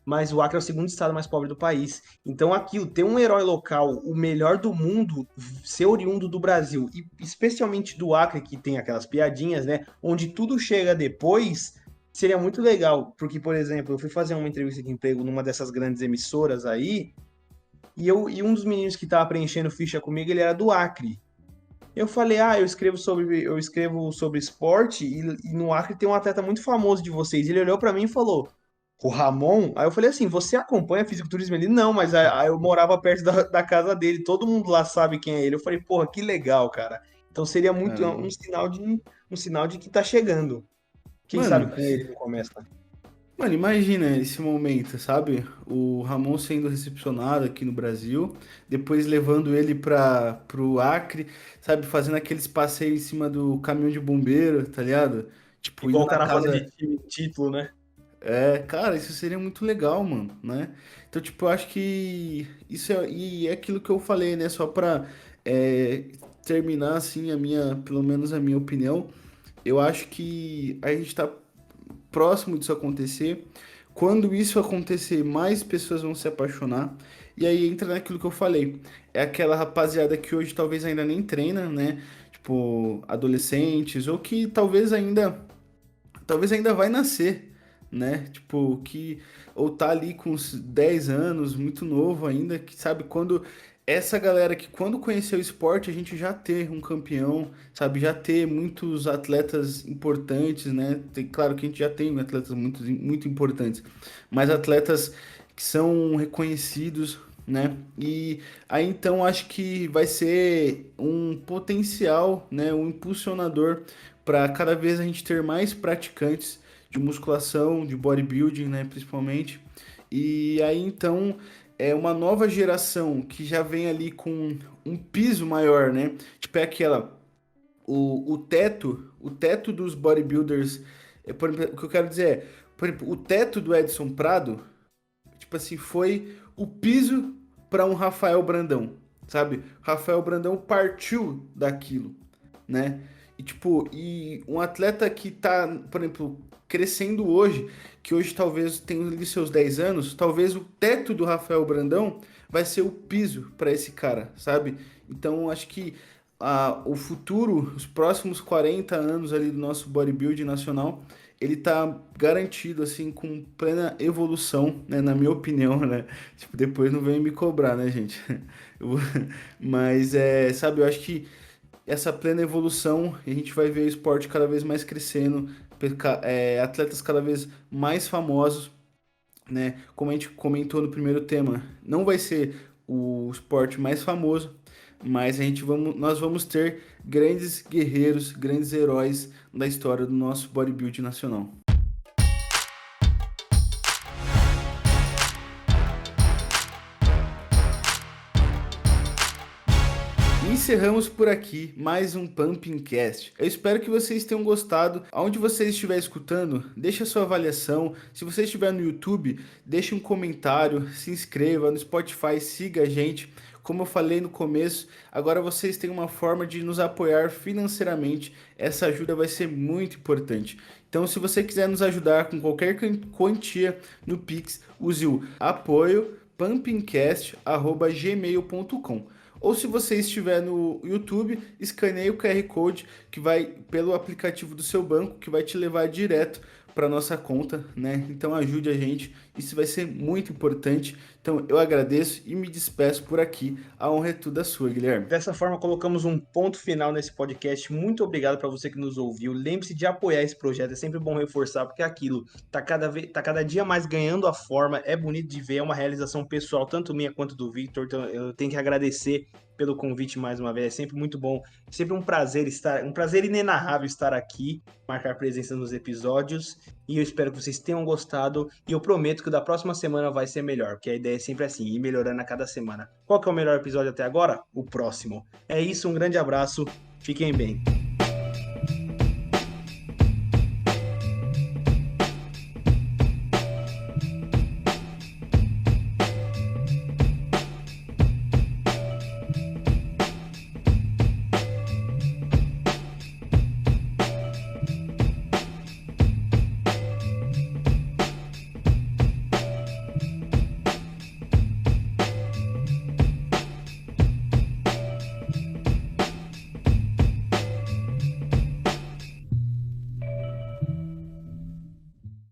Mas o Acre é o segundo estado mais pobre do país. Então, aquilo, ter um herói local, o melhor do mundo, ser oriundo do Brasil, e especialmente do Acre, que tem aquelas piadinhas, né? Onde tudo chega depois, seria muito legal. Porque, por exemplo, eu fui fazer uma entrevista de emprego numa dessas grandes emissoras aí, e um dos meninos que estava preenchendo ficha comigo, ele era do Acre. Eu falei, eu escrevo sobre esporte e no Acre tem um atleta muito famoso de vocês. Ele olhou pra mim e falou, o Ramon? Aí eu falei assim, você acompanha fisiculturismo? Ele, não, mas aí eu morava perto da casa dele, todo mundo lá sabe quem é ele. Eu falei, porra, que legal, cara. Então seria muito Caramba. um sinal de que tá chegando. Quem sabe Mano, com ele não começa. Mano, imagina esse momento, sabe? O Ramon sendo recepcionado aqui no Brasil, depois levando ele pro Acre, sabe? Fazendo aqueles passeios em cima do caminhão de bombeiro, tá ligado? Tipo, indo Igual o na cara fala de casa. time, título, né? Cara, isso seria muito legal, mano, né? Então, tipo, eu acho que e é aquilo que eu falei, né? Só pra é, terminar, assim, pelo menos a minha opinião, eu acho que a gente tá próximo disso acontecer. Quando isso acontecer, mais pessoas vão se apaixonar. E aí entra naquilo que eu falei. É aquela rapaziada que hoje talvez ainda nem treina, né? Tipo, adolescentes, ou que talvez ainda vai nascer, né? Tipo, ou tá ali com uns 10 anos, muito novo ainda, que sabe quando essa galera que quando conheceu o esporte, a gente já ter um campeão, sabe? Já ter muitos atletas importantes, né? Claro que a gente já tem atletas muito importantes, mas atletas que são reconhecidos, né? E aí então acho que vai ser um potencial, né? Um impulsionador para cada vez a gente ter mais praticantes de musculação, de bodybuilding, né? Principalmente. E aí então é uma nova geração que já vem ali com um piso maior, né? Tipo, é aquela. O teto dos bodybuilders. Por exemplo, o que eu quero dizer é, por exemplo, o teto do Edson Prado, tipo assim, foi o piso para um Rafael Brandão, sabe? Rafael Brandão partiu daquilo, né? E tipo, e um atleta que tá, por exemplo, crescendo hoje, que hoje talvez tenha ali seus 10 anos, talvez o teto do Rafael Brandão vai ser o piso para esse cara, sabe? Então acho que o futuro, os próximos 40 anos ali do nosso bodybuilding nacional, ele tá garantido, assim, com plena evolução, né? Na minha opinião, né? Tipo, depois não vem me cobrar, né, gente? Eu vou- Mas, sabe, eu acho que essa plena evolução, a gente vai ver o esporte cada vez mais crescendo, atletas cada vez mais famosos, né? Como a gente comentou no primeiro tema, não vai ser o esporte mais famoso, mas nós vamos ter grandes guerreiros, grandes heróis da história do nosso bodybuilding nacional. Encerramos por aqui mais um Pumping Cast. Eu espero que vocês tenham gostado. Aonde você estiver escutando, deixe a sua avaliação. Se você estiver no YouTube, deixe um comentário, se inscreva no Spotify, siga a gente. Como eu falei no começo, agora vocês têm uma forma de nos apoiar financeiramente. Essa ajuda vai ser muito importante. Então, se você quiser nos ajudar com qualquer quantia no Pix, use o apoio pumpingcast@gmail.com. Ou se você estiver no YouTube, escaneie o QR Code que vai pelo aplicativo do seu banco, que vai te levar direto para nossa conta, né? Então ajude a gente, isso vai ser muito importante. Então eu agradeço e me despeço por aqui. A honra é toda sua, Guilherme. Dessa forma, colocamos um ponto final nesse podcast. Muito obrigado para você que nos ouviu. Lembre-se de apoiar esse projeto. É sempre bom reforçar, porque é aquilo tá cada dia mais ganhando a forma. É bonito de ver, é uma realização pessoal, tanto minha quanto do Victor. Então, eu tenho que agradecer pelo convite mais uma vez. É sempre muito bom, sempre um prazer inenarrável estar aqui, marcar presença nos episódios. E eu espero que vocês tenham gostado. E eu prometo que o da próxima semana vai ser melhor, porque a ideia é sempre assim, ir melhorando a cada semana. Qual que é o melhor episódio até agora? O próximo. É isso, um grande abraço, fiquem bem.